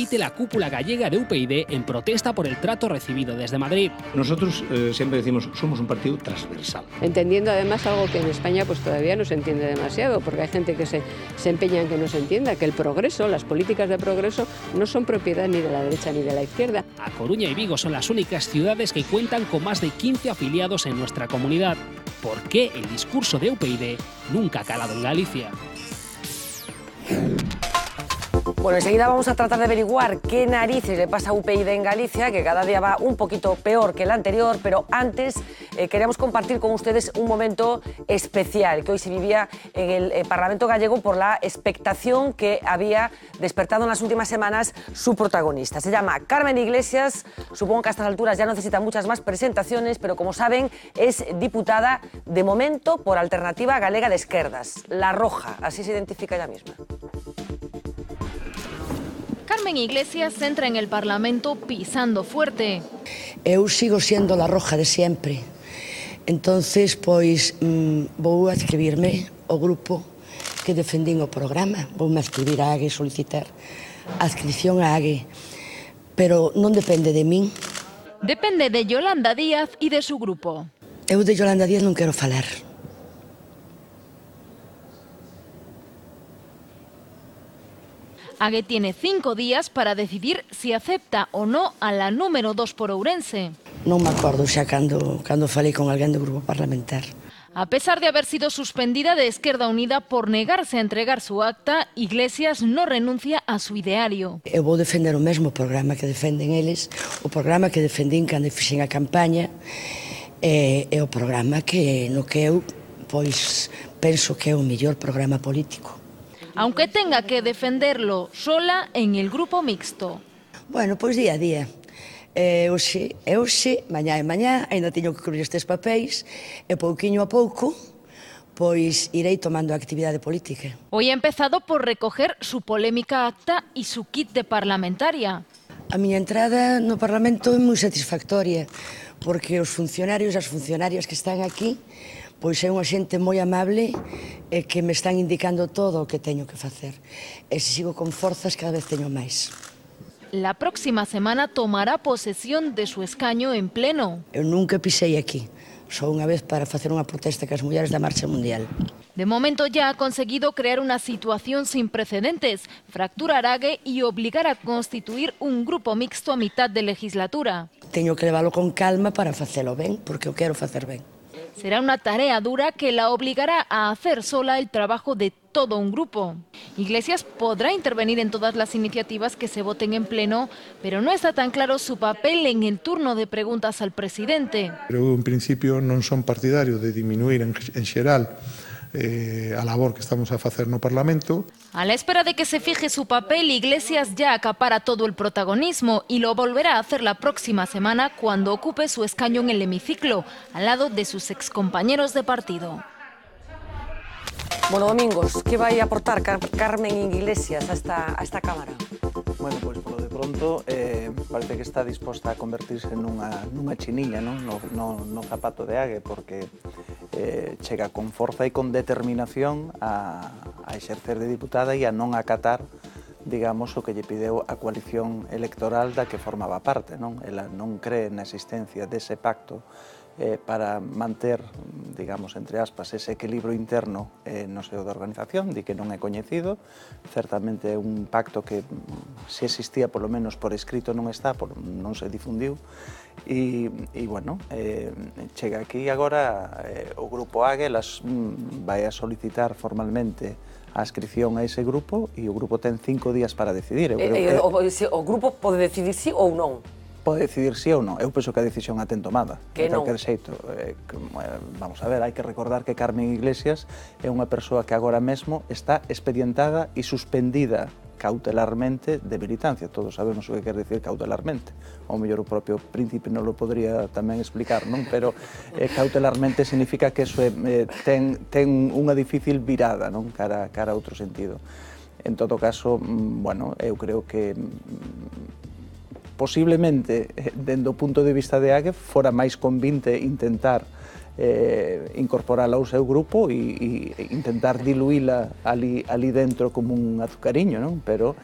dimite la cúpula gallega de UPyD en protesta por el trato recibido desde Madrid. Nosotros siempre decimos, somos un partido transversal. Entendiendo además algo que en España pues todavía no se entiende demasiado, porque hay gente que se empeña en que no se entienda, que el progreso, las políticas de progreso, no son propiedad ni de la derecha ni de la izquierda. A Coruña y Vigo son las únicas ciudades que cuentan con más de 15 afiliados en nuestra comunidad. ¿Por qué el discurso de UPyD nunca ha calado en Galicia? Bueno, enseguida vamos a tratar de averiguar qué narices le pasa a UPyD en Galicia, que cada día va un poquito peor que el anterior, pero antes queríamos compartir con ustedes un momento especial que hoy se vivía en el Parlamento gallego por la expectación que había despertado en las últimas semanas su protagonista. Se llama Carmen Iglesias, supongo que a estas alturas ya no necesita muchas más presentaciones, pero como saben es diputada de momento por Alternativa Galega de Esquerdas, La Roja, así se identifica ella misma. Carmen Iglesias entra en el Parlamento pisando fuerte. Eu sigo siendo la roja de sempre. Entonces, pois, vou adscribirme ao grupo que defendín o programa. Voume adscribir a AGE, solicitar a adscripción a AGE. Pero non depende de min. Depende de Yolanda Díaz e de su grupo. Eu de Yolanda Díaz non quero falar. AGE tiene 5 días para decidir si acepta o no a la número 2 por Ourense. Non me acordo xa cando falei con alguén do grupo parlamentar. A pesar de haber sido suspendida de Esquerda Unida por negarse a entregar su acta, Iglesias no renuncia a su ideario. Eu vou defender o mesmo programa que defenden eles, o programa que defendín cando fixen a campaña, é o programa no que eu pois, penso que é o mellor programa político. Aunque tenga que defenderlo sola en el grupo mixto. Bueno, pois día a día. Hoxe, mañá e mañá, ainda teño que cubrir estes papéis, e pouquiño a pouco, pois irei tomando a actividade política. Hoy ha empezado por recoger su polémica acta y su kit de parlamentaria. A miña entrada no Parlamento é moi satisfactoria, porque os funcionarios e as funcionarias que están aquí pois é unha xente moi amable e que me están indicando todo o que teño que facer. E se sigo con forzas, cada vez teño máis. La próxima semana tomará posesión de su escaño en pleno. Eu nunca pisei aquí, só unha vez para facer unha protesta que as mulleres da Marcha Mundial. De momento ya ha conseguido crear una situación sin precedentes, fracturar AGE y obligar a constituir un grupo mixto a mitad de legislatura. Teño que leválo con calma para facelo ben, porque eu quero facer ben. Será una tarea dura que la obligará a hacer sola el trabajo de todo un grupo. Iglesias podrá intervenir en todas las iniciativas que se voten en pleno, pero no está tan claro su papel en el turno de preguntas al presidente. Eu, en principio, non son partidario de diminuir en xeral a labor que estamos a facer no Parlamento. A la espera de que se fije su papel, Iglesias ya acapara todo el protagonismo y lo volverá a hacer la próxima semana cuando ocupe su escaño en el hemiciclo, al lado de sus excompañeros de partido. Bueno, Domingos, ¿qué va a aportar Carmen Iglesias a esta Cámara? Bueno, pois polo de pronto parece que está disposta a convertirse nunha chiniña, non? No zapato de AGE, porque chega con forza e con determinación a exercer de diputada e a non acatar, digamos, o que lle pideu a coalición electoral da que formaba parte, non? Ela non cree na existencia dese pacto para manter, digamos, entre aspas, ese equilibrio interno no seo da organización, di que non é coñecido. Certamente é un pacto que, se existía, polo menos por escrito non está, non se difundiu. E bueno, chega aquí agora o grupo AGE, vai a solicitar formalmente a adscripción a ese grupo e o grupo ten 5 días para decidir. O grupo pode decidir sí ou non? Pode decidir sí ou non. Eu penso que a decisión a ten tomada. Que non? De calquer xeito. Vamos a ver, hai que recordar que Carmen Iglesias é unha persoa que agora mesmo está expedientada e suspendida cautelarmente de militancia. Todos sabemos o que quer decir cautelarmente. Ao mellor o propio príncipe non lo podría tamén explicar, non? Pero cautelarmente significa que eso ten unha difícil virada, non? Cara a outro sentido. En todo caso, bueno, eu creo que posiblemente, dende o punto de vista de AGE, fora máis convinte intentar incorporala ao seu grupo e intentar diluíla ali dentro como un azucariño, non? Pero,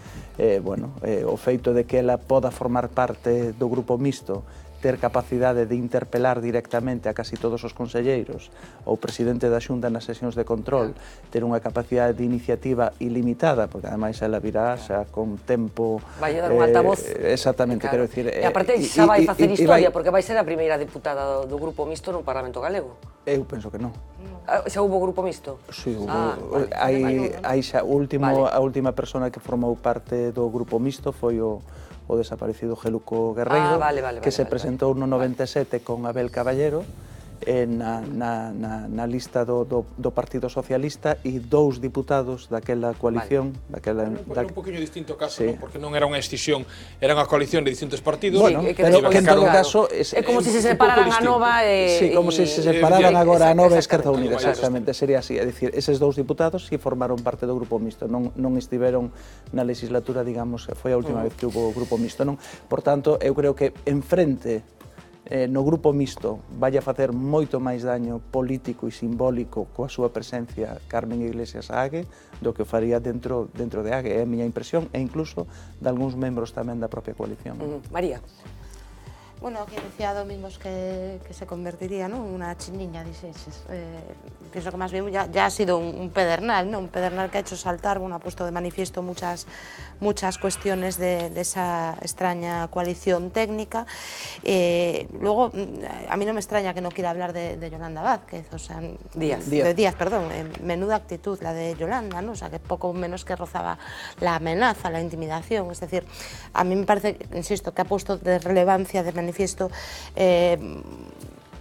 bueno, o feito de que ela poda formar parte do grupo mixto, ter capacidade de interpelar directamente a casi todos os conselleiros, ou presidente da Xunta nas sesións de control, ter unha capacidade de iniciativa ilimitada, porque ademais ela virá xa con tempo... Vai dar un altavoz. Exactamente, quero dicir... E aparte xa vai facer historia, porque vai ser a primeira diputada do grupo mixto no Parlamento Galego. Eu penso que non. Xa hubo grupo mixto? Si, hai xa a última persona que formou parte do grupo mixto foi o desaparecido Geluco Guerreiro, que se presentou no 97 con Abel Caballero na lista do Partido Socialista e 2 diputados daquela coalición. Era un poquinho distinto o caso, porque non era unha escisión, era unha coalición de distintos partidos. Bueno, pero que en todo caso... É como se separaran a Nova e... Sí, como se separaran agora a Nova e Esquerda Unida, exactamente, sería así. É dicir, eses 2 diputados si formaron parte do grupo mixto, non estiveron na legislatura, digamos, foi a última vez que hubo grupo mixto, non? Por tanto, eu creo que enfrente no grupo mixto vai a facer moito máis daño político e simbólico coa súa presencia Carmen Iglesias Ague do que o faría dentro de Ague, é a miña impresión, e incluso de algúns membros tamén da propia coalición. María. Bueno, que decía Domingos que se convertiría, ¿no?, en una chiniña, dices. Pienso que más bien ya ha sido un pedernal, ¿no? Un pedernal que ha hecho saltar, bueno, ha puesto de manifiesto muchas cuestiones de esa extraña coalición técnica. Luego, a mí no me extraña que no quiera hablar de Yolanda Vázquez, o sea, Díaz, perdón, menuda actitud la de Yolanda, ¿no? O sea, que poco menos que rozaba la amenaza, la intimidación. Es decir, a mí me parece, insisto, que ha puesto de relevancia, de manifiesto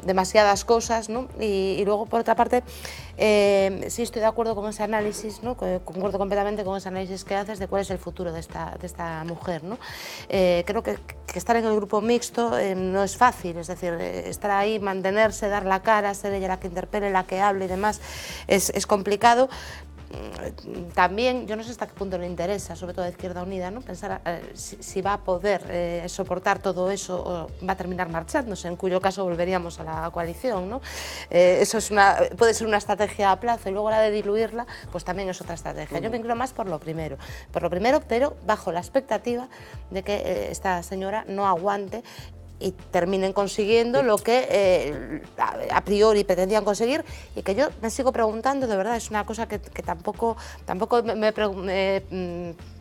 demasiadas cosas, ¿no? Y luego, por otra parte, sí estoy de acuerdo con ese análisis, ¿no? Concuerdo completamente con ese análisis que haces de cuál es el futuro de esta mujer, ¿no? Creo que estar en el grupo mixto no es fácil, es decir, estar ahí, mantenerse, dar la cara, ser ella la que interpele, la que hable y demás, es complicado. También, yo no sé hasta qué punto le interesa, sobre todo a Izquierda Unida, ¿no?, pensar si va a poder soportar todo eso o va a terminar marchándose, en cuyo caso volveríamos a la coalición, ¿no? Eso puede ser una estrategia a plazo, y luego la de diluirla, pues también es otra estrategia. Yo me inclino más por lo primero, pero bajo la expectativa de que esta señora no aguante y terminen consiguiendo lo que a priori pretendían conseguir, y que yo me sigo preguntando, de verdad, es una cosa que tampoco me he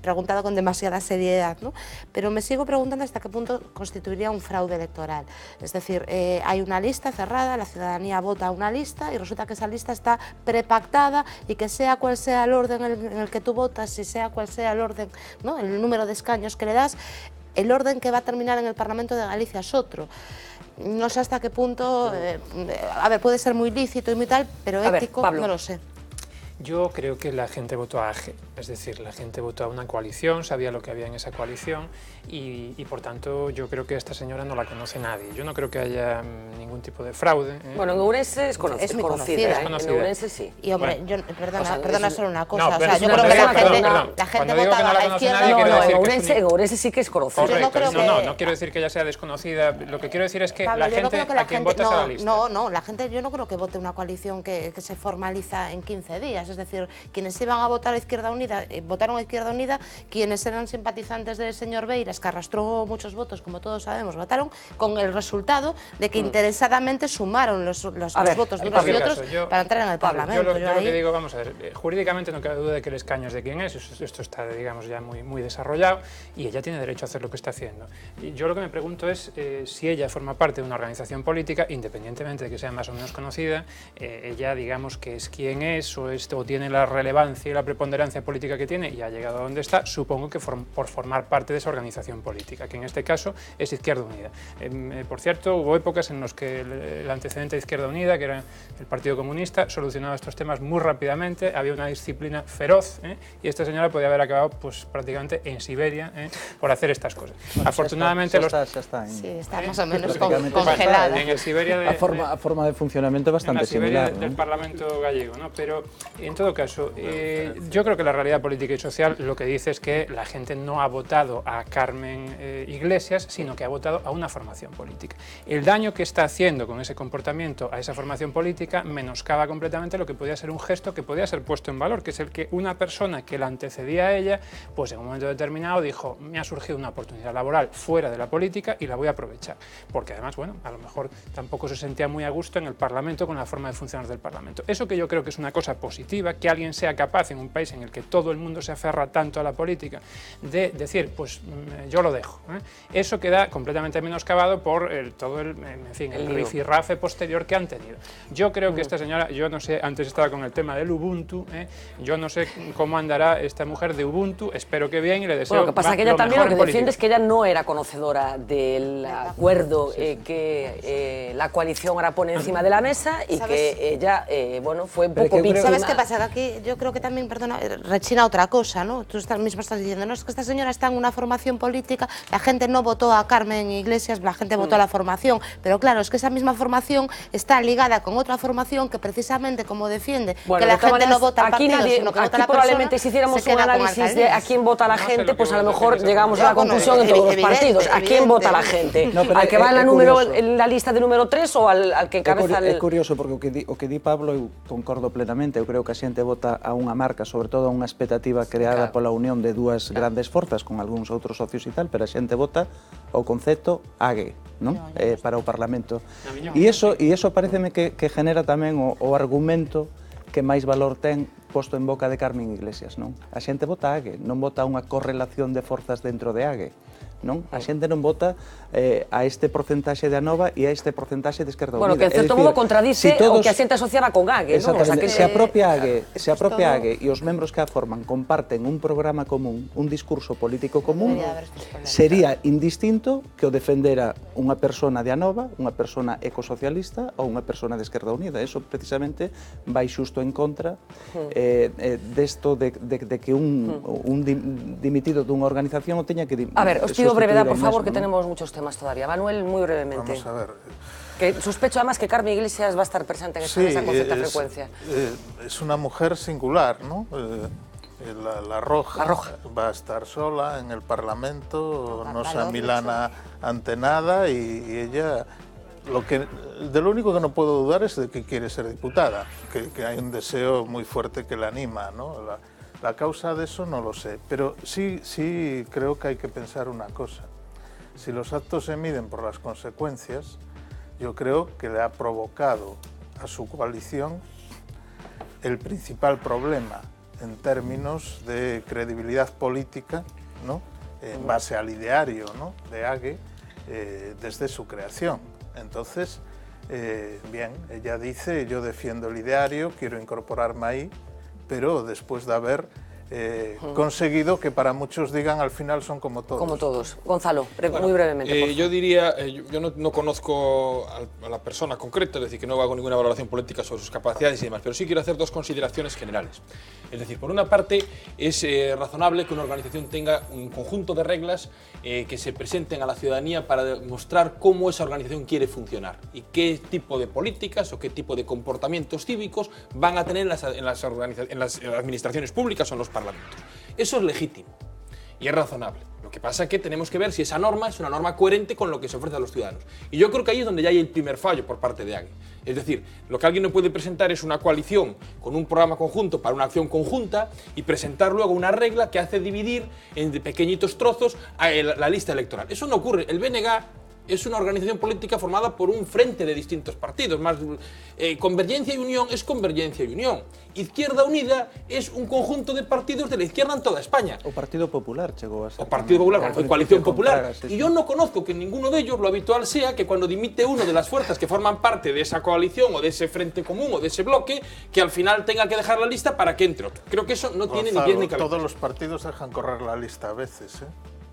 preguntado con demasiada seriedad, ¿no? Pero me sigo preguntando hasta qué punto constituiría un fraude electoral. Es decir, hay una lista cerrada, la ciudadanía vota una lista y resulta que esa lista está prepactada, y que sea cual sea el orden en el que tú votas, y sea cual sea el orden, ¿no?, el número de escaños que le das, el orden que va a terminar en el Parlamento de Galicia es otro. No sé hasta qué punto, a ver, puede ser muy lícito y muy tal, pero ético, no lo sé. Yo creo que la gente votó a AGE, es decir, la gente votó a una coalición, sabía lo que había en esa coalición y por tanto yo creo que esta señora no la conoce nadie. Yo no creo que haya ningún tipo de fraude. Bueno, en Ourense es conocida. Es muy conocida. En Ourense sí. Y hombre, bueno, perdona solo una cosa, no, o sea, yo creo que la gente votaba a la izquierda. No, en Ourense sí que es conocida. Correcto, no quiero decir que ella sea desconocida, lo que quiero decir es que la gente a quien vota es a la lista. No, la gente, yo no creo que vote una coalición que se formaliza en 15 días, es decir, quienes iban a votar a Izquierda Unida, votaron a Izquierda Unida, quienes eran simpatizantes del señor Beiras, que arrastró muchos votos, como todos sabemos, votaron con el resultado de que interesadamente sumaron los votos de unos y otros para entrar en el Parlamento. Yo lo que digo, vamos a ver, jurídicamente no cabe duda de que el escaño es de quien es, esto está, digamos, ya muy desarrollado, y ella tiene derecho a hacer lo que está haciendo. Y yo lo que me pregunto es si ella forma parte de una organización política, independientemente de que sea más o menos conocida, ella, digamos, que es quien es o tiene la relevancia y la preponderancia política que tiene y ha llegado a donde está, supongo que por formar parte de esa organización política, que en este caso es Izquierda Unida. Por cierto, hubo épocas en las que el antecedente de Izquierda Unida, que era el Partido Comunista, solucionaba estos temas muy rápidamente, había una disciplina feroz, y esta señora podía haber acabado pues, prácticamente en Siberia por hacer estas cosas. Bueno, afortunadamente está más o menos congelada. En el Siberia a forma de funcionamiento bastante similar, ¿no? del Parlamento gallego, ¿no? Pero En todo caso, yo creo que la realidad política y social lo que dice es que la gente no ha votado a Carmen Iglesias, sino que ha votado a una formación política. El daño que está haciendo con ese comportamiento a esa formación política menoscaba completamente lo que podía ser un gesto que podía ser puesto en valor, que es el que una persona que la antecedía a ella, pues en un momento determinado dijo, me ha surgido una oportunidad laboral fuera de la política y la voy a aprovechar. Porque además, bueno, a lo mejor tampoco se sentía muy a gusto en el Parlamento con la forma de funcionar del Parlamento. Eso que yo creo que es una cosa positiva, que alguien sea capaz en un país en el que todo el mundo se aferra tanto a la política, de decir, pues yo lo dejo. Eso queda completamente menoscabado por todo el rifirrafe posterior que han tenido. Yo creo que esta señora, yo no sé, antes estaba con el tema del Ubuntu, yo no sé cómo andará esta mujer de Ubuntu, espero que bien y le deseo lo que pasa que ella también lo que defiende es que ella no era conocedora del acuerdo que la coalición ahora pone encima de la mesa y que ella, bueno, fue un poco víctima. ¿Sabes qué pasa? Que aquí yo creo que también, perdona, rechina otra cosa, ¿no? Tú mismo estás diciendo, no, es que esta señora está en una formación política, la gente no votó a Carmen Iglesias, la gente votó a la formación, pero claro, es que esa misma formación está ligada con otra formación que precisamente como defiende que la gente no vota a partidos, sino que vota a la persona. Probablemente si hiciéramos un análisis de a quién vota la gente, pues a lo mejor llegamos a la conclusión en todos los partidos. ¿A quién vota la gente? ¿Al que va en la lista de número 3 ou al que encabeza el...? É curioso porque o que di Pablo eu concordo plenamente. Eu creo que a xente vota a unha marca, sobre todo a unha expectativa creada pola unión de dúas grandes forzas con algúns outros socios e tal, pero a xente vota o concepto AGE, non? Para o Parlamento. E iso pareceme que genera tamén o argumento que máis valor ten posto en boca de Carmen Iglesias, non? A xente vota AGE, non vota unha correlación de forzas dentro de AGE. Non? A xente non vota a este porcentaxe de Anova e a este porcentaxe de Esquerda Unida. Bueno, que en certo modo contradice o que a xente asociaba con AGE, non? O sea, que se a propia AGE e os membros que a forman comparten un programa común, un discurso político común, sería indistinto que o defendera unha persona de Anova, unha persona ecosocialista ou unha persona de Esquerda Unida. Eso precisamente vai xusto en contra desto de que un dimitido dunha organización o teña que A ver, os pido brevedad, por favor, que tenemos muchos temas todavía. Manuel, muy brevemente. Vamos a ver. Que sospecho además que Carmen Iglesias va a estar presente en esta mesa con cierta frecuencia. Es una mujer singular, ¿no? La Roja va a estar sola en el Parlamento, no se amilana ante nada y ella... De lo único que no puedo dudar es de que quiere ser diputada, que hay un deseo muy fuerte que la anima, ¿no? La causa de eso no lo sé, pero sí creo que hay que pensar una cosa. Si los actos se miden por las consecuencias, yo creo que le ha provocado a su coalición el principal problema en términos de credibilidad política, ¿no? En base al ideario, ¿no? de AGE desde su creación. Entonces, bien, ella dice, yo defiendo el ideario, quiero incorporarme ahí, pero después de haber conseguido que para muchos digan al final son como todos. Como todos. Gonzalo, muy brevemente. Yo diría, yo no conozco a la persona concreta, es decir, que no hago ninguna valoración política sobre sus capacidades y demás, pero sí quiero hacer dos consideraciones generales. Es decir, por una parte, es razonable que una organización tenga un conjunto de reglas que se presenten a la ciudadanía para demostrar cómo esa organización quiere funcionar y qué tipo de políticas o qué tipo de comportamientos cívicos van a tener en las administraciones públicas o en los parlamentos. Eso es legítimo y es razonable. Lo que pasa es que tenemos que ver si esa norma es una norma coherente con lo que se ofrece a los ciudadanos. Y yo creo que ahí es donde ya hay el primer fallo por parte de AGE. Es decir, lo que alguien no puede presentar es una coalición con un programa conjunto para una acción conjunta y presentar luego una regla que hace dividir en pequeñitos trozos la lista electoral. Eso no ocurre. El BNG es una organización política formada por un frente de distintos partidos. Más, Convergencia y Unión es Convergencia y Unión. Izquierda Unida es un conjunto de partidos de la izquierda en toda España. O Partido Popular llegó a ser. O Partido Popular, o Coalición Popular. Y yo no conozco que ninguno de ellos lo habitual sea que cuando dimite uno de las fuerzas que forman parte de esa coalición o de ese frente común o de ese bloque, que al final tenga que dejar la lista para que entre otro. Creo que eso no tiene ni pies ni cabeza. Todos los partidos dejan correr la lista a veces, ¿eh?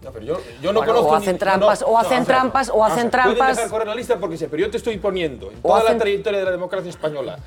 No, pero yo no conozco... O hacen trampas, o hacen trampas. Pueden dejar correr la lista porque sí, pero yo te estoy poniendo en toda la trayectoria de la democracia española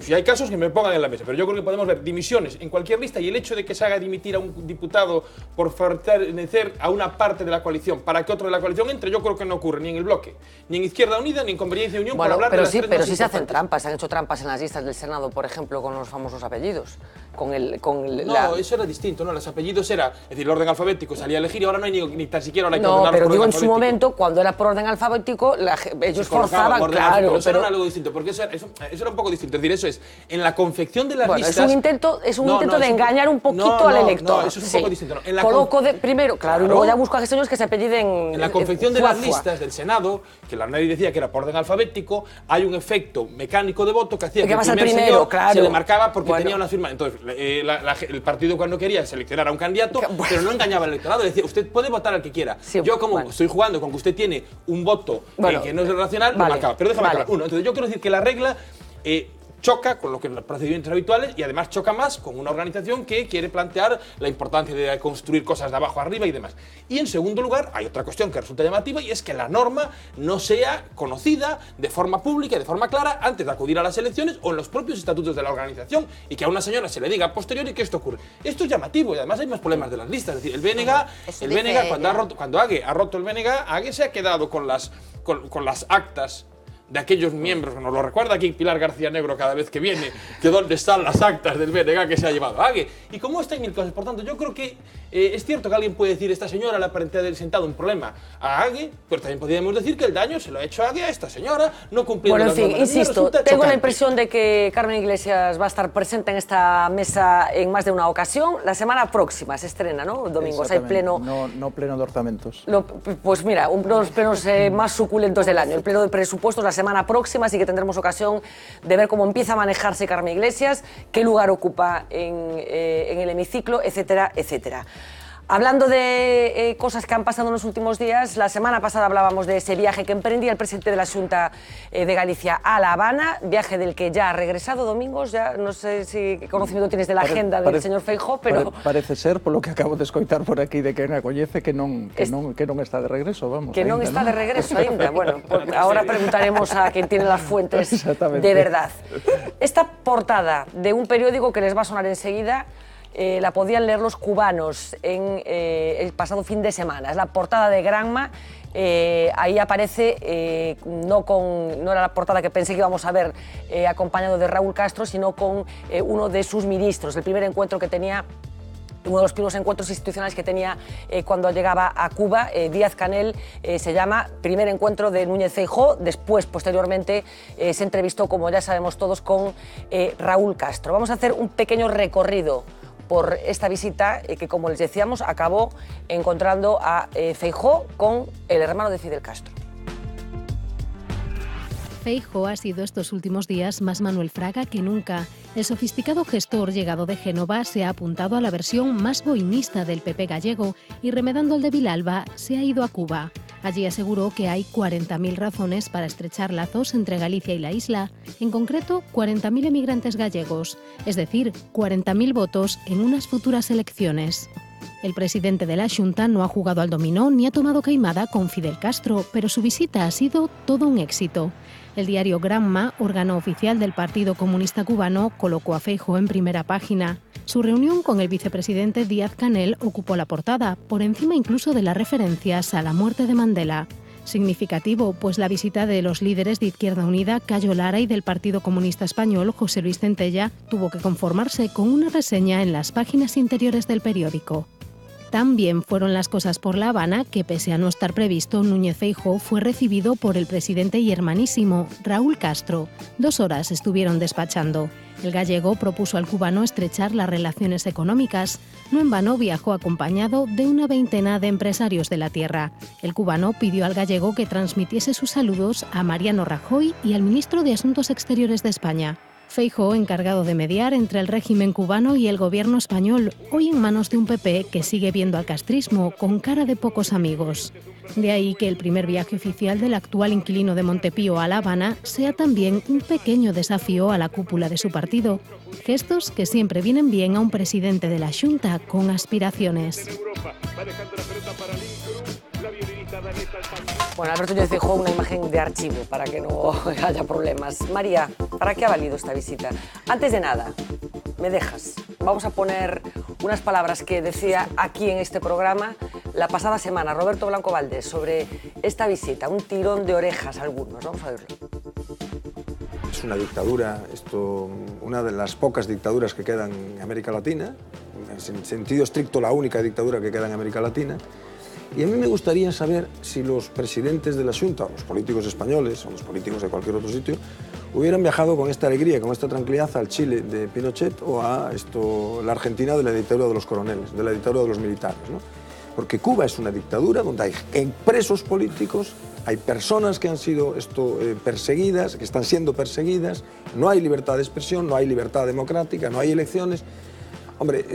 Si hay casos que me pongan en la mesa, pero yo creo que podemos ver dimisiones en cualquier lista y el hecho de que se haga dimitir a un diputado por pertenecer a una parte de la coalición para que otro de la coalición entre, yo creo que no ocurre ni en el bloque, ni en Izquierda Unida, ni en Convergencia y Unión, bueno, por hablar pero de las tres pero más sí se hacen importantes. trampas, han hecho trampas en las listas del Senado, por ejemplo, con los famosos apellidos. No, eso era distinto, ¿no? Los apellidos era, es decir, el orden alfabético salía a elegir y ahora no hay ni tan siquiera hay que no, ordenarlos pero por digo orden en su alfabético. momento, cuando era por orden alfabético, ellos forzaban, claro, claro. Pero era algo distinto, porque eso era un poco distinto. Es decir, eso es, en la confección de las listas... Es un intento de engañar un poquito al elector. No, eso es un poco distinto. No. Coloco primero, claro, y luego ya busco a señores que se apelliden... En la confección de las listas del Senado, que la ley decía que era por orden alfabético, hay un efecto mecánico de voto que hacía que el primer señor se le marcaba porque tenía una firma. Entonces, el partido cuando quería seleccionar a un candidato, pero no engañaba al electorado, le decía, usted puede votar al que quiera. Sí, yo como estoy jugando con que usted tiene un voto que no es racional, lo marcaba. Pero déjame acabar. Entonces yo quiero decir que la regla choca con lo que los procedimientos habituales y además choca más con una organización que quiere plantear la importancia de construir cosas de abajo arriba y demás. Y en segundo lugar, hay otra cuestión que resulta llamativa y es que la norma no sea conocida de forma pública y de forma clara antes de acudir a las elecciones o en los propios estatutos de la organización y que a una señora se le diga a posteriori que esto ocurre. Esto es llamativo y además hay más problemas de las listas. Es decir, el BNG cuando Hague ha roto el BNG, Hague se ha quedado con las actas de aquellos miembros, nos lo recuerda aquí Pilar García Negro cada vez que viene, que dónde están las actas del BNG que se ha llevado Hague. Y como esta hay mil cosas, por tanto, yo creo que es cierto que alguien puede decir, esta señora le ha aparentado sentado un problema a Hague, pero también podríamos decir que el daño se lo ha hecho a Hague a esta señora, no cumpliendo las normas. Insisto, tengo la impresión de que Carmen Iglesias va a estar presente en esta mesa en más de una ocasión. La semana próxima se estrena, ¿no? Domingos hay pleno. No pleno de orzamentos. Pues mira, uno de los plenos más suculentos del año, el pleno de presupuestos la semana próxima, así que tendremos ocasión de ver cómo empieza a manejarse Carmen Iglesias, qué lugar ocupa en el hemiciclo, etcétera, etcétera. Hablando de cosas que han pasado en los últimos días, la semana pasada hablábamos de ese viaje que emprendía el presidente de la Xunta de Galicia a La Habana, viaje del que ya ha regresado. Domingos, ya no sé si conocimiento tienes de la agenda del señor Feijóo, pero... Parece ser, por lo que acabo de escoitar por aquí de que na coñece, que non está de regreso, vamos. Que non está de regreso ainda. Bueno, pues ahora preguntaremos a quien tiene las fuentes de verdad. Esta portada de un periódico que les va a sonar enseguida, la podían leer los cubanos el pasado fin de semana. Es la portada de Granma. Ahí aparece, no era la portada que pensé que íbamos a ver acompañado de Raúl Castro, sino con uno de sus ministros. El primer encuentro que tenía, uno de los primeros encuentros institucionales que tenía cuando llegaba a Cuba, Díaz-Canel, se llama Primer Encuentro de Núñez Feijóo. Después, posteriormente, se entrevistó, como ya sabemos todos, con Raúl Castro. Vamos a hacer un pequeño recorrido por esta visita que, como les decíamos, acabó encontrando a Feijóo con el hermano de Fidel Castro. Feijóo ha sido estos últimos días más Manuel Fraga que nunca. El sofisticado gestor llegado de Génova se ha apuntado a la versión más boinista del PP gallego y, remedando el de Vilalba, se ha ido a Cuba. Allí aseguró que hay 40.000 razones para estrechar lazos entre Galicia y la isla, en concreto 40.000 emigrantes gallegos, es decir, 40.000 votos en unas futuras elecciones. El presidente de la Xunta no ha jugado al dominó ni ha tomado caimada con Fidel Castro, pero su visita ha sido todo un éxito. El diario Granma, órgano oficial del Partido Comunista Cubano, colocó a Feijóo en primera página. Su reunión con el vicepresidente Díaz-Canel ocupó la portada, por encima incluso de las referencias a la muerte de Mandela. Significativo, pues la visita de los líderes de Izquierda Unida, Cayo Lara, y del Partido Comunista Español, José Luis Centella, tuvo que conformarse con una reseña en las páginas interiores del periódico. Tan bien fueron las cosas por La Habana que, pese a no estar previsto, Núñez Feijóo fue recibido por el presidente y hermanísimo, Raúl Castro. 2 horas estuvieron despachando. El gallego propuso al cubano estrechar las relaciones económicas. No en vano viajó acompañado de una veintena de empresarios de la tierra. El cubano pidió al gallego que transmitiese sus saludos a Mariano Rajoy y al ministro de Asuntos Exteriores de España. Feijóo, encargado de mediar entre el régimen cubano y el gobierno español, hoy en manos de un PP que sigue viendo al castrismo con cara de pocos amigos. De ahí que el primer viaje oficial del actual inquilino de Montepío a La Habana sea también un pequeño desafío a la cúpula de su partido. Gestos que siempre vienen bien a un presidente de la Xunta con aspiraciones. Bueno, Alberto Núñez Feijóo, una imagen de archivo para que no haya problemas. María, ¿para qué ha valido esta visita? Antes de nada, ¿me dejas? Vamos a poner unas palabras que decía aquí en este programa la pasada semana Roberto Blanco Valdés sobre esta visita, un tirón de orejas a algunos. Vamos a verlo. Es una dictadura, una de las pocas dictaduras que quedan en América Latina, en sentido estricto la única dictadura que queda en América Latina. Y a mí me gustaría saber si los presidentes de la Xunta, los políticos españoles o los políticos de cualquier otro sitio, hubieran viajado con esta alegría, con esta tranquilidad al Chile de Pinochet o a la Argentina de la dictadura de los coroneles, de la dictadura de los militares, ¿no? Porque Cuba es una dictadura donde hay presos políticos, hay personas que han sido perseguidas, que están siendo perseguidas, no hay libertad de expresión, no hay libertad democrática, no hay elecciones. Hombre,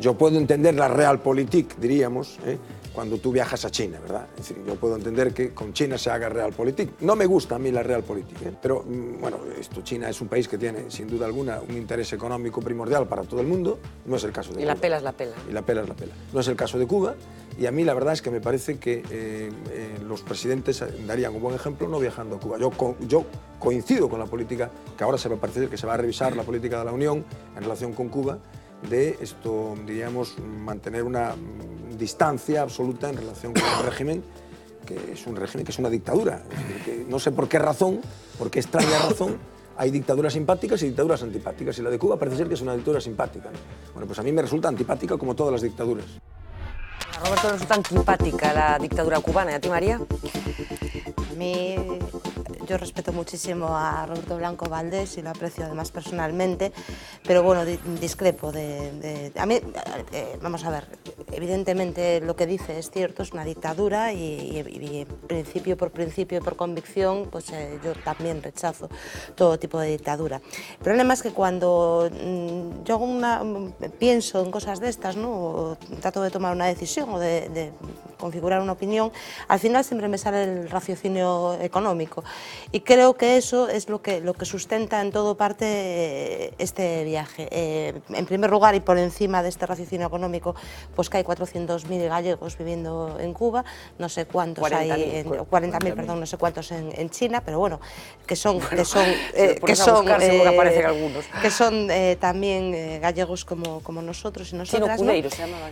yo puedo entender la realpolitik, diríamos, cuando tú viajas a China, ¿verdad? Es decir, yo puedo entender que con China se haga realpolitik. No me gusta a mí la realpolitik, pero bueno, China es un país que tiene, sin duda alguna, un interés económico primordial para todo el mundo. No es el caso de Cuba. Y la pela es la pela. Y la pela es la pela. No es el caso de Cuba. Y a mí la verdad es que me parece que los presidentes darían un buen ejemplo no viajando a Cuba. Yo coincido con la política, que ahora se va a parecer que se va a revisar la política de la Unión en relación con Cuba, de diríamos, mantener una distancia absoluta en relación con un régimen que es una dictadura. Es decir, que no sé por qué razón, por qué extraña razón, hay dictaduras simpáticas y dictaduras antipáticas. Y la de Cuba parece ser que es una dictadura simpática, ¿no? Bueno, pues a mí me resulta antipática como todas las dictaduras. A Roberto le resulta antipática la dictadura cubana. ¿Y a ti, María? A mí, yo respeto muchísimo a Roberto Blanco Valdés y lo aprecio además personalmente, pero bueno, discrepo a mí, vamos a ver, evidentemente lo que dice es cierto, es una dictadura y principio por convicción, pues yo también rechazo todo tipo de dictadura. El problema es que cuando yo pienso en cosas de estas, ¿no? O trato de tomar una decisión o de configurar una opinión, al final siempre me sale el raciocinio económico. Y creo que eso es lo que sustenta en todo parte este viaje. En primer lugar, y por encima de este raciocinio económico, pues que hay 400.000 gallegos viviendo en Cuba, no sé cuántos 40.000, perdón, no sé cuántos en China, pero bueno, que son también gallegos como nosotros y nosotras, ¿no? Chino Cudeiro se llamaba.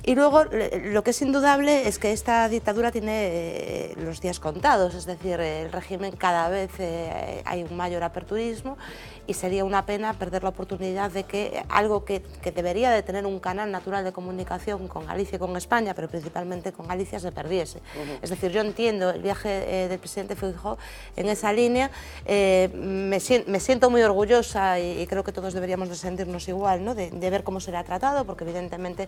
Y luego, lo que es indudable es que esta dictadura tiene los días contados, es decir, el régimen cada vez hay un mayor aperturismo y sería una pena perder la oportunidad de que algo que debería de tener un canal natural de comunicación con Galicia y con España, pero principalmente con Galicia, se perdiese. Es decir, yo entiendo el viaje del presidente Feijóo en esa línea, me siento muy orgullosa y creo que todos deberíamos de sentirnos igual, ¿no? de ver cómo se le ha tratado, porque evidentemente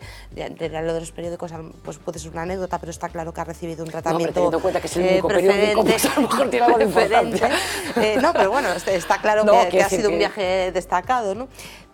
lo de los periódicos pues puede ser una anécdota, pero está claro que ha recibido un tratamiento teniendo en cuenta que es el único periódico, pues a lo mejor tiene algo de importancia. No, pero bueno, está claro que ha sido un viaje destacado, ¿no?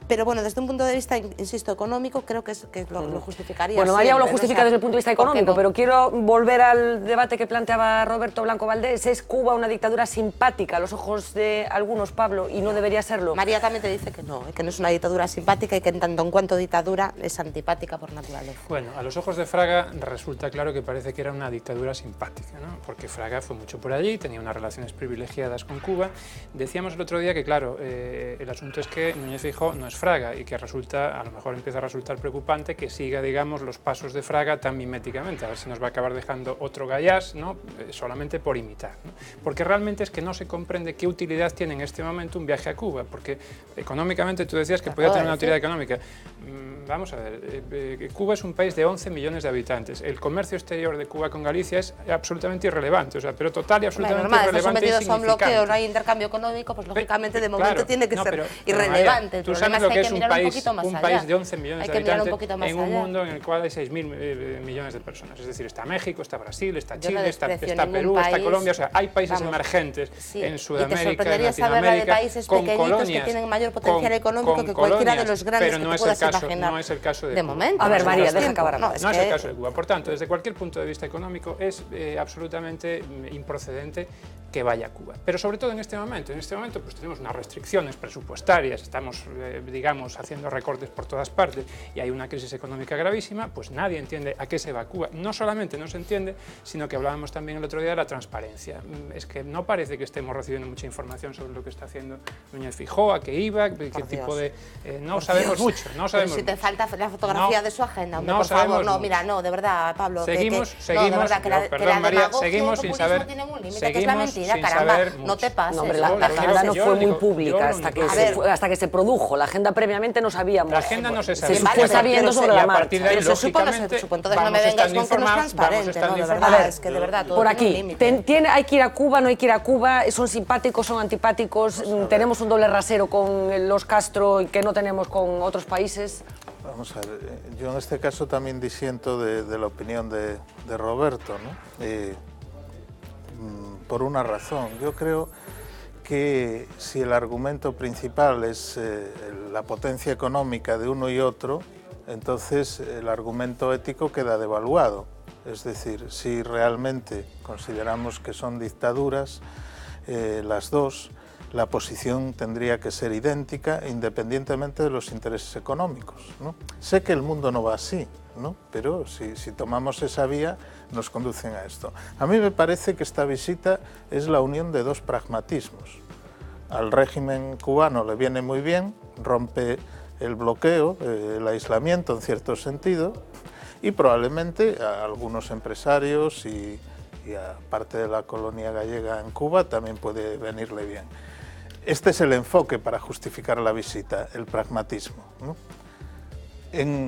Pero bueno, desde un punto de vista, insisto, económico, creo que lo justificaría. Bueno, María lo justifica desde el punto de vista económico, pero quiero volver al debate que planteaba Roberto Blanco Valdés. ¿Es Cuba una dictadura simpática a los ojos de algunos, Pablo, y no debería serlo? María también te dice que no es una dictadura simpática y que en tanto en cuanto dictadura es antipática por naturaleza. Bueno, a los ojos de Fraga resulta claro que parece que era una dictadura simpática, ¿no? Porque Fraga fue mucho por allí, tenía unas relaciones privilegiadas con Cuba. Decíamos el otro día que, claro, el asunto es que Núñez Feijóo no es Fraga y que a lo mejor empieza a resultar preocupante que siga, digamos, los pasos de Fraga tan miméticamente, a ver si nos va a acabar dejando otro Gallás, ¿no? Solamente por imitar, ¿no? Porque realmente es que no se comprende qué utilidad tiene en este momento un viaje a Cuba, porque económicamente tú decías que podía tener una utilidad económica. Vamos a ver, Cuba es un país de 11 millones de habitantes, el comercio exterior de Cuba con Galicia es absolutamente irrelevante, o sea, pero total y absolutamente irrelevante. Están sometidos a un bloqueo, no hay intercambio económico, pues lógicamente de momento tiene que ser irrelevante. Tú sabes lo que es un país de 11 millones de habitantes en un mundo en el cual hay 6.000 millones de personas. Es decir, está México, está Brasil, está Chile, está Perú, está Colombia, o sea, hay países emergentes en Sudamérica, en Latinoamérica, con colonias, que tienen mayor potencial económico que cualquiera de los grandes que tú puedas imaginar. No es el caso de momento. A ver, María, deja acabar. No es el caso de Cuba. Por tanto, desde cualquier punto de vista económico es absolutamente improcedente que vaya a Cuba. Pero sobre todo en este momento pues tenemos unas restricciones presupuestarias, estamos, digamos, haciendo recortes por todas partes y hay una crisis económica gravísima, pues nadie entiende a qué se va Cuba. No solamente no se entiende, sino que hablábamos también el otro día de la transparencia. Es que no parece que estemos recibiendo mucha información sobre lo que está haciendo Núñez Feijóo, a qué iba, qué tipo de... no sabemos mucho, no sabemos Pero si te mucho. falta la fotografía de su agenda, hombre, no por favor, sabemos no, mucho. mira, no, de verdad, Pablo, Seguimos, no, de verdad, que la, perdón, María, demagogia seguimos y sin el saber, populismo tienen un límite, que es la mentira, sin caramba, saber no te pases. No, hombre, la agenda no fue muy pública hasta que se produjo. La agenda previamente no sabíamos. La agenda no se sabía. Se fue sabiendo sobre la marcha. Pero se supo, entonces no me vengáis con que no es transparente, no, de verdad, es que de verdad todo por tiene un aquí, límite. hay que ir a Cuba, no hay que ir a Cuba, son simpáticos, son antipáticos, tenemos un doble rasero con los Castro que no tenemos con otros países. Vamos a ver, yo en este caso también disiento de la opinión de Roberto, ¿no? Por una razón. Yo creo que si el argumento principal es la potencia económica de uno y otro, entonces el argumento ético queda devaluado. Es decir, si realmente consideramos que son dictaduras, las dos, la posición tendría que ser idéntica independientemente de los intereses económicos, ¿no? Sé que el mundo no va así, ¿no? Pero si tomamos esa vía nos conducen a esto. A mí me parece que esta visita es la unión de dos pragmatismos. Al régimen cubano le viene muy bien, rompe el bloqueo, el aislamiento en cierto sentido, y probablemente a algunos empresarios y a parte de la colonia gallega en Cuba también puede venirle bien. Este es el enfoque para justificar la visita, el pragmatismo, ¿no?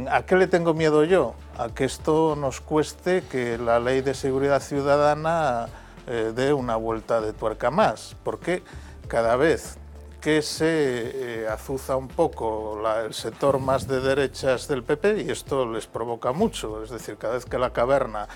¿A qué le tengo miedo yo? A que esto nos cueste que la Ley de Seguridad Ciudadana dé una vuelta de tuerca más, porque cada vez que se azuza un poco el sector más de derechas del PP, y esto les provoca mucho, es decir, cada vez que la caverna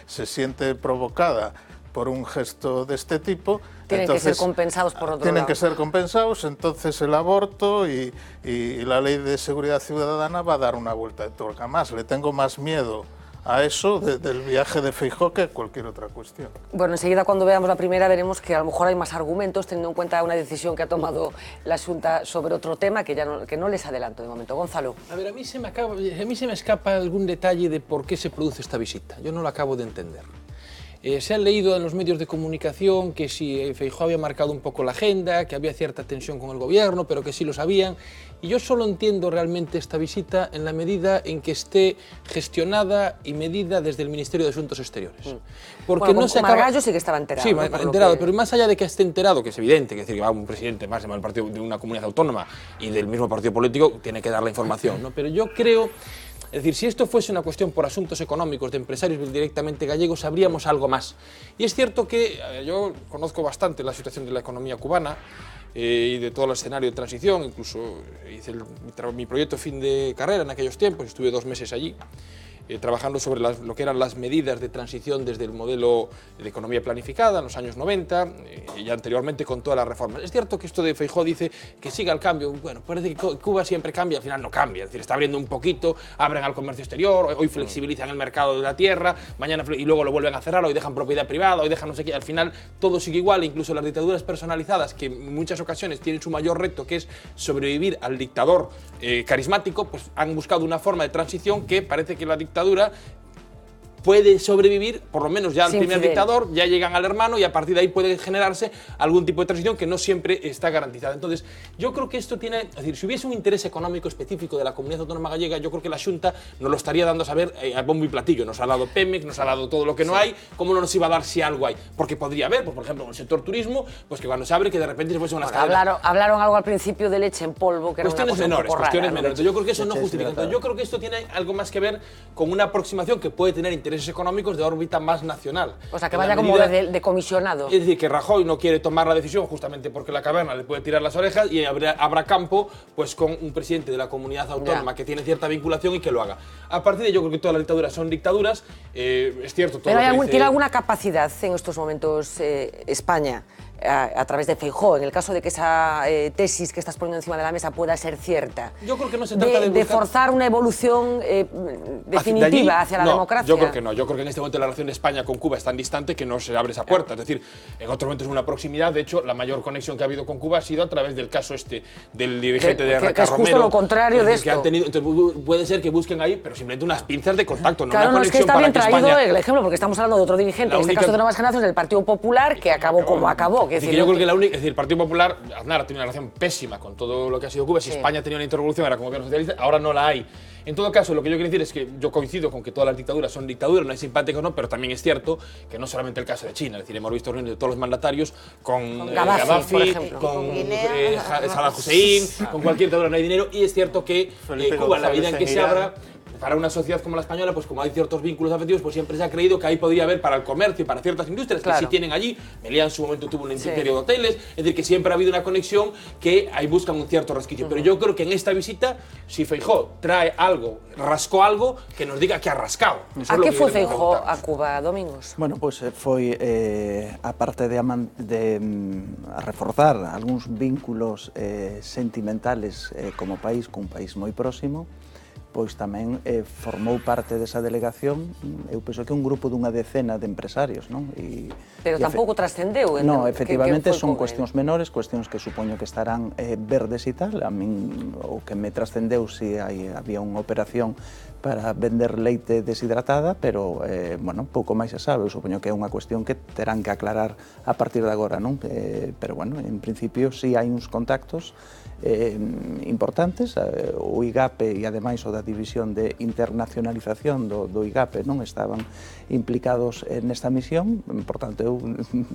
se siente provocada por un gesto de este tipo, tienen que ser compensados por otro lado. Tienen que ser compensados, entonces el aborto y la Ley de Seguridad Ciudadana va a dar una vuelta de tuerca más. Le tengo más miedo a eso del viaje de Feijóo que a cualquier otra cuestión. Bueno, enseguida cuando veamos la primera veremos que a lo mejor hay más argumentos teniendo en cuenta una decisión que ha tomado la Xunta sobre otro tema que no les adelanto de momento. Gonzalo. A ver, a mí se me escapa algún detalle de por qué se produce esta visita. Yo no lo acabo de entender. Se han leído en los medios de comunicación que si Feijóo había marcado un poco la agenda, que había cierta tensión con el gobierno, pero que sí lo sabían. Y yo solo entiendo realmente esta visita en la medida en que esté gestionada y medida desde el Ministerio de Asuntos Exteriores. Porque bueno, no se Margallo sí que estaba enterado. Sí, ¿no? enterado, pero más allá de que esté enterado, que es evidente, que es decir, que va un presidente máximo del partido de una comunidad autónoma y del mismo partido político, tiene que dar la información, ¿no? Pero yo creo... Es decir, si esto fuese una cuestión por asuntos económicos de empresarios directamente gallegos, sabríamos algo más. Y es cierto que yo conozco bastante la situación de la economía cubana y de todo el escenario de transición, incluso hice mi proyecto fin de carrera en aquellos tiempos, estuve 2 meses allí. Trabajando sobre lo que eran las medidas de transición desde el modelo de economía planificada en los años 90 y anteriormente con todas las reformas. Es cierto que esto de Feijóo dice que siga el cambio. Bueno, parece que Cuba siempre cambia, al final no cambia. Es decir, está abriendo un poquito, abren al comercio exterior, hoy flexibilizan el mercado de la tierra, mañana y luego lo vuelven a cerrar, hoy dejan propiedad privada, hoy dejan no sé qué. Al final todo sigue igual, incluso las dictaduras personalizadas, que en muchas ocasiones tienen su mayor reto, que es sobrevivir al dictador carismático, pues han buscado una forma de transición que parece que la dictadura puede sobrevivir, por lo menos ya al primer dictador, ya llegan al hermano y a partir de ahí puede generarse algún tipo de transición que no siempre está garantizada. Entonces, yo creo que esto tiene, es decir, si hubiese un interés económico específico de la comunidad autónoma gallega, yo creo que la Xunta nos lo estaría dando a saber a bombo y platillo. Nos ha dado Pemex, nos ha dado todo lo que no hay, ¿cómo no nos iba a dar si algo hay? Porque podría haber, pues, por ejemplo, en el sector turismo, pues que cuando se abre, que de repente se fuese una escala. Hablaron algo al principio de leche en polvo, que era una cosa un poco rara, cuestiones menores. Entonces, yo creo que eso no justifica. Entonces, yo creo que esto tiene algo más que ver con una aproximación que puede tener intereses económicos de órbita más nacional. O sea, que vaya como de comisionado. Es decir, que Rajoy no quiere tomar la decisión justamente porque la caverna le puede tirar las orejas y habrá campo pues con un presidente de la comunidad autónoma que tiene cierta vinculación y que lo haga. A partir de ahí, yo creo que todas las dictaduras son dictaduras. Es cierto todo. Pero ¿tiene alguna capacidad en estos momentos España a través de Feijóo, en el caso de que esa tesis que estás poniendo encima de la mesa pueda ser cierta, yo creo que no se trata de forzar una evolución definitiva hacia la democracia? Yo creo que no. Yo creo que en este momento la relación de España con Cuba es tan distante que no se abre esa puerta. Es decir, en otro momento es una proximidad. De hecho, la mayor conexión que ha habido con Cuba ha sido a través del caso del dirigente de RK que es justo lo contrario de esto. Entonces puede ser que busquen ahí, pero simplemente unas pinzas de contacto, no claro, una conexión para que España... Claro, es que está bien traído el ejemplo, porque estamos hablando de otro dirigente, en este caso de Nuevas Generaciones, del Partido Popular, que acabó como acabó. Es decir, yo creo que el Partido Popular, Aznar ha tenido una relación pésima con todo lo que ha sido Cuba. Si España tenía una intervolución era con gobierno socialista, ahora no la hay. En todo caso, lo que yo quiero decir es que yo coincido con que todas las dictaduras son dictaduras, no hay simpáticos, no, pero también es cierto que no solamente el caso de China, es decir, hemos visto reuniones de todos los mandatarios con Gaddafi, con Saddam Hussein, con cualquier dictadura, no hay dinero, y es cierto que Cuba, en la medida en que se abra, para una sociedad como la española, pues como hay ciertos vínculos afectivos, pues siempre se ha creído que ahí podría haber para el comercio y para ciertas industrias que sí tienen allí. Meliá en su momento tuvo un imperio de hoteles, es decir, que siempre ha habido una conexión que ahí buscan un cierto resquicio. Pero yo creo que en esta visita, si Feijóo trae algo, rascó algo, que nos diga que ha rascado. A que foi Feijóo a Cuba, Domingos? Bueno, pois foi, aparte de reforzar algúns vínculos sentimentales como país, cun país moi próximo, pois tamén formou parte desa delegación, eu penso que un grupo dunha decena de empresarios, non? Pero tampouco trascendeu. Non, efectivamente son cuestións menores, cuestións que supoño que estarán verdes e tal. A min o que me trascendeu si había unha operación para vender leite deshidratada, pero, bueno, pouco máis se sabe. Eu supoño que é unha cuestión que terán que aclarar a partir de agora, non? Pero, bueno, en principio, si hai uns contactos importantes. O IGAPE e, ademais, o da División de Internacionalización do IGAPE non estaban implicados nesta misión. Por tanto, eu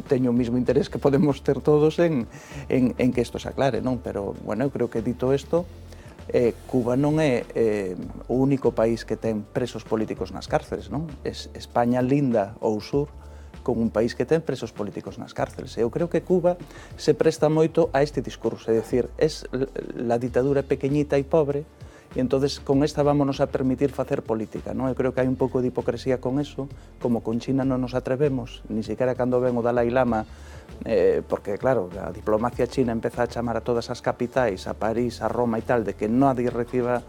teño o mismo interés que podemos ter todos en que isto se aclare, non? Pero, bueno, eu creo que dito isto, Cuba non é o único país que ten presos políticos nas cárceles, non? España linda ou sur con un país que ten presos políticos nas cárceles. Eu creo que Cuba se presta moito a este discurso, é dicir, la ditadura pequeñita e pobre, e entonces con esta vámonos a permitir facer política, non? Eu creo que hai un pouco de hipocresía con eso, como con China non nos atrevemos, ni siquiera cando ven o Dalai Lama, porque, claro, a diplomacia china empeza a chamar a todas as capitais, a París, a Roma e tal, de que nadie reciba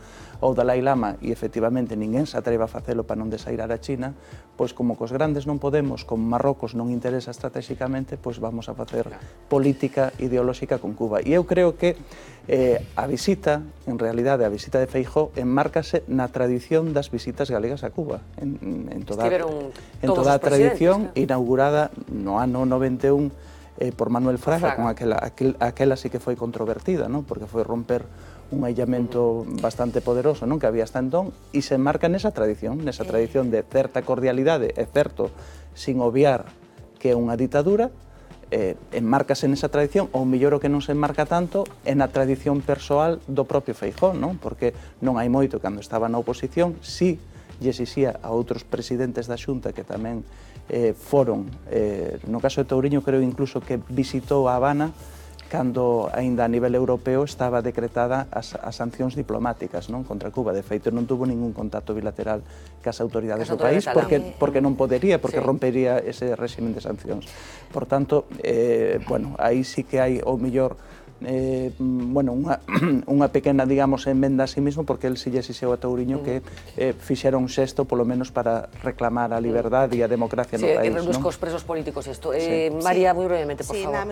o Dalai Lama, e efectivamente ninguén se atreva a facelo para non desairar a China, pois como cos grandes non podemos, como Marrocos non interesa estratégicamente, pois vamos a facer política ideolóxica con Cuba. E eu creo que a visita, en realidade, a visita de Feijóo enmárcase na tradición das visitas galegas a Cuba, en toda a tradición inaugurada no ano 91 por Manuel Fraga, con aquela sí que foi controvertida, non? Porque foi romper un aillamento bastante poderoso, non, que había hasta entón, e se enmarca nesa tradición de certa cordialidade, é certo, sin obviar que é unha ditadura, enmarcase nesa tradición, ou mellor o que non se enmarca tanto é na tradición persoal do propio Feijóo, non? Porque non hai moito cando estaba na oposición, si lle exixía a outros presidentes da Xunta que tamén foron, no caso de Touriño creo incluso que visitou a Habana cando aínda a nivel europeo estaba decretada as sancións diplomáticas, non, contra Cuba. De feito, non tuvo ningún contacto bilateral cas autoridades do país porque non podería, porque rompería ese réximen de sancións. Por tanto, bueno, aí sí que hai o mellor bueno, unha pequena, digamos, enmenda a sí mismo, porque el si lle exixeu a Touriño que fixera un xesto, polo menos, para reclamar a liberdade e a democracia no país. Sí, cos presos políticos isto. María, moi brevemente, por favor.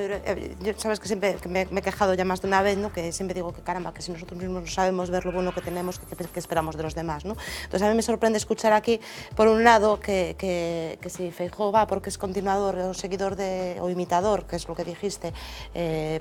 Sabes que sempre me he quejado ya más de una vez, ¿no? Que siempre digo que caramba, que si nosotros mismos no sabemos ver lo bueno que tenemos, que esperamos de los demás, ¿no? Entonces a mí me sorprende escuchar aquí, por un lado, que si Feijóo va porque es continuador o seguidor o imitador, que es lo que dijiste,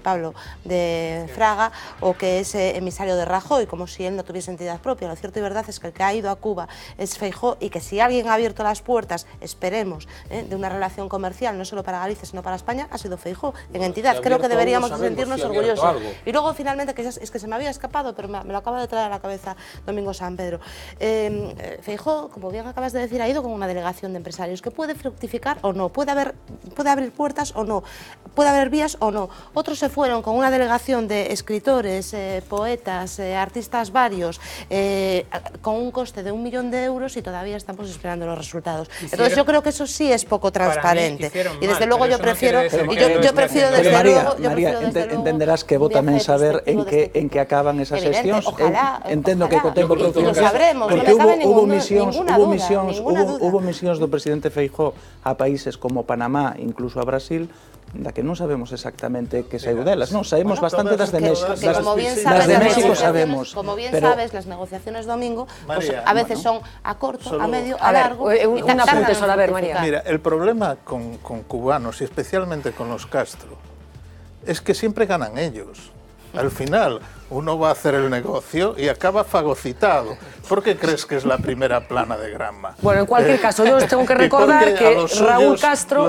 Pablo, de Fraga, o que es emisario de Rajoy, como si él no tuviese entidad propia. Lo cierto y verdad es que el que ha ido a Cuba es Feijóo, y que si alguien ha abierto las puertas, esperemos, de una relación comercial, no solo para Galicia, sino para España, ha sido Feijóo, en entidad. Creo que deberíamos sentirnos orgullosos. Y luego, finalmente, que es que se me había escapado, pero me lo acaba de traer a la cabeza Domingo San Pedro. Feijóo, como bien acabas de decir, ha ido con una delegación de empresarios que puede fructificar o no, puede abrir puertas o no, puede haber vías o no. Otros se fueron con una delegación delegación de escritores, poetas, artistas varios, con un coste de 1 millón de euros y todavía estamos esperando los resultados. Entonces yo creo que eso sí es poco transparente. Y desde luego yo prefiero, entenderás que vou tamén saber en que acaban esas sesións. Entendo que co tempo que hubo misións do presidente Feijóo a países como Panamá, incluso a Brasil, da que non sabemos exactamente que saiu delas. Non, sabemos bastante das de México. Das de México sabemos. Como bien sabes, las negociaciones domingo a veces son a corto, a medio, a largo. Un apunte solo, a ver, María. Mira, el problema con cubanos y especialmente con los Castro es que siempre ganan ellos. Al final, uno va a hacer el negocio y acaba fagocitado. ¿Por qué crees que es la primera plana de Granma? Bueno, en cualquier caso, yo os tengo que recordar que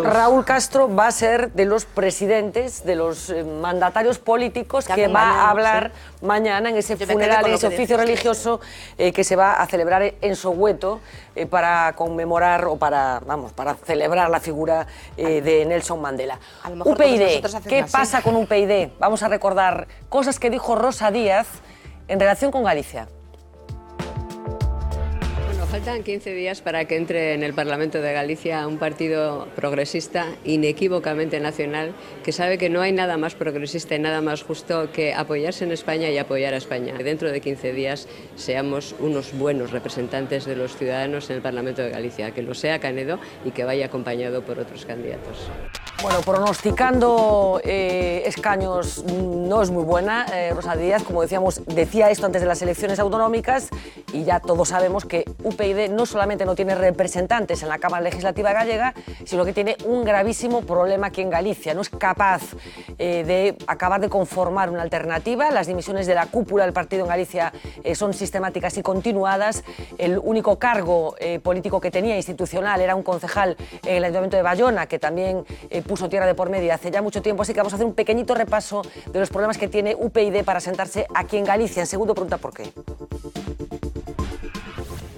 Raúl Castro va a ser de los presidentes, de los mandatarios políticos que va a hablar mañana en ese funeral, en ese oficio religioso que se va a celebrar en Soweto para conmemorar o para celebrar la figura de Nelson Mandela. UPyD, ¿qué pasa con UPyD? Vamos a recordar cosas que dijo Rosa Díaz en relación con Galicia. Bueno, faltan 15 días para que entre en el Parlamento de Galicia un partido progresista, inequívocamente nacional, que sabe que no hay nada más progresista y nada más justo que apoyarse en España y apoyar a España. Que dentro de 15 días seamos unos buenos representantes de los ciudadanos en el Parlamento de Galicia, que lo sea Canedo y que vaya acompañado por otros candidatos. Bueno, pronosticando escaños no es muy buena. Rosa Díaz, como decíamos, decía esto antes de las elecciones autonómicas y ya todos sabemos que UPyD no solamente no tiene representantes en la Cámara Legislativa gallega, sino que tiene un gravísimo problema aquí en Galicia. No es capaz de acabar de conformar una alternativa. Las dimisiones de la cúpula del partido en Galicia son sistemáticas y continuadas. El único cargo político que tenía, institucional, era un concejal en el Ayuntamiento de Bayona, que también puso tierra de por medio hace ya mucho tiempo, así que vamos a hacer un pequeñito repaso de los problemas que tiene UPyD para sentarse aquí en Galicia. En segundo, pregunta por qué.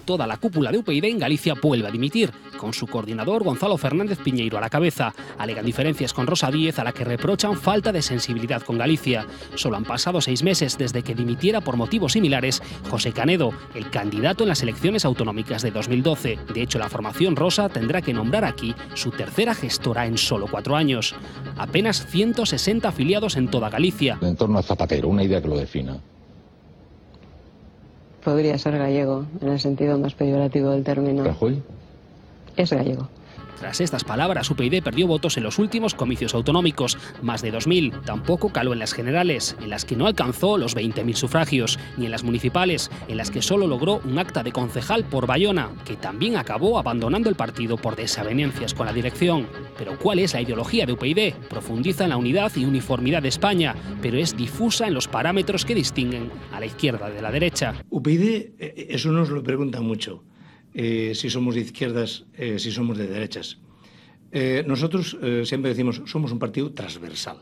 Toda la cúpula de UPyD en Galicia vuelve a dimitir, con su coordinador Gonzalo Fernández Piñeiro a la cabeza. Alegan diferencias con Rosa Díez, a la que reprochan falta de sensibilidad con Galicia. Solo han pasado 6 meses desde que dimitiera por motivos similares José Canedo, el candidato en las elecciones autonómicas de 2012. De hecho, la formación rosa tendrá que nombrar aquí su tercera gestora en solo 4 años. Apenas 160 afiliados en toda Galicia. En torno a Zapatero, una idea que lo defina. Podría ser gallego, en el sentido más peyorativo del término. ¿Rajoy? Es gallego. Tras estas palabras, UPyD perdió votos en los últimos comicios autonómicos, más de 2.000. Tampoco caló en las generales, en las que no alcanzó los 20.000 sufragios, ni en las municipales, en las que solo logró un acta de concejal por Bayona, que también acabó abandonando el partido por desavenencias con la dirección. Pero ¿cuál es la ideología de UPyD? Profundiza en la unidad y uniformidad de España, pero es difusa en los parámetros que distinguen a la izquierda de la derecha. UPyD, eso nos lo preguntan mucho. Si somos de izquierdas, si somos de derechas. Nosotros siempre decimos, somos un partido transversal.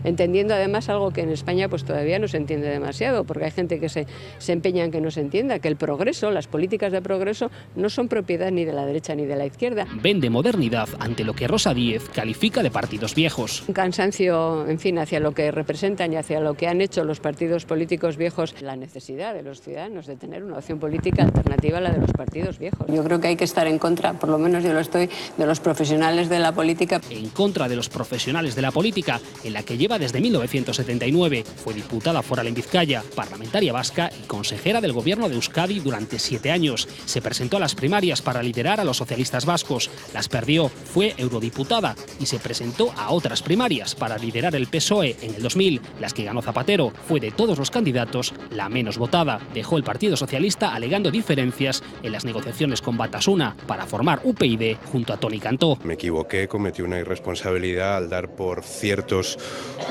Entendiendo además algo que en España pues todavía no se entiende demasiado, porque hay gente que se empeña en que no se entienda, que el progreso, las políticas de progreso, no son propiedad ni de la derecha ni de la izquierda. Vende modernidad ante lo que Rosa Díez califica de partidos viejos. Un cansancio, en fin, hacia lo que representan y hacia lo que han hecho los partidos políticos viejos. La necesidad de los ciudadanos de tener una opción política alternativa a la de los partidos viejos. Yo creo que hay que estar en contra, por lo menos yo lo estoy, de los profesionales de la política. En contra de los profesionales de la política, en la que lleva desde 1979. Fue diputada foral en Vizcaya, parlamentaria vasca y consejera del gobierno de Euskadi durante 7 años. Se presentó a las primarias para liderar a los socialistas vascos. Las perdió, fue eurodiputada y se presentó a otras primarias para liderar el PSOE en el 2000. Las que ganó Zapatero. Fue de todos los candidatos la menos votada. Dejó el Partido Socialista alegando diferencias en las negociaciones con Batasuna para formar UPyD junto a Toni Cantó. Me equivoqué, cometí una irresponsabilidad al dar por ciertos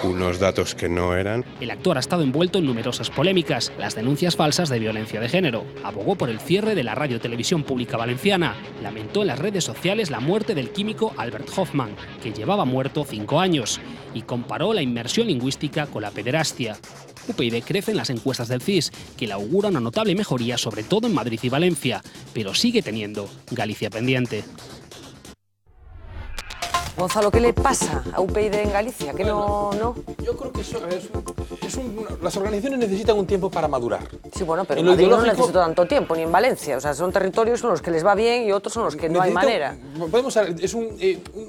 unos datos que no eran. El actor ha estado envuelto en numerosas polémicas, las denuncias falsas de violencia de género. Abogó por el cierre de la Radio Televisión Pública Valenciana. Lamentó en las redes sociales la muerte del químico Albert Hoffman, que llevaba muerto 5 años, y comparó la inmersión lingüística con la pederastia. UPyD crece en las encuestas del CIS, que le augura una notable mejoría, sobre todo en Madrid y Valencia, pero sigue teniendo Galicia pendiente. Gonzalo, ¿qué le pasa a UPyD en Galicia? ¿Que no? Yo creo que las organizaciones necesitan un tiempo para madurar. Sí, bueno, pero en Madrid no necesita tanto tiempo, ni en Valencia. O sea, son territorios en los que les va bien y otros en los que no hay manera.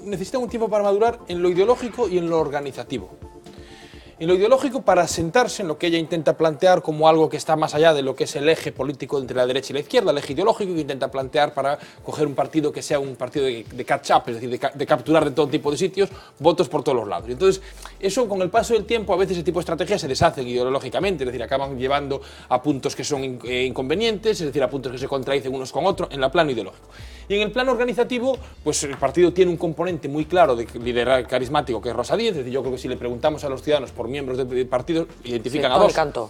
Necesitan un tiempo para madurar en lo ideológico y en lo organizativo. En lo ideológico, para sentarse en lo que ella intenta plantear como algo que está más allá de lo que es el eje político entre la derecha y la izquierda, el eje ideológico que intenta plantear para coger un partido que sea un partido de catch-up, es decir, de capturar de todo tipo de sitios votos por todos los lados. Entonces, eso con el paso del tiempo, a veces ese tipo de estrategias se deshacen ideológicamente, es decir, acaban llevando a puntos que son inconvenientes, es decir, a puntos que se contradicen unos con otros en el plano ideológico. Y en el plano organizativo, pues el partido tiene un componente muy claro de liderazgo carismático, que es Rosa Díez. Es decir, yo creo que si le preguntamos a los ciudadanos por miembros del partido, identifican a dos. Cantó.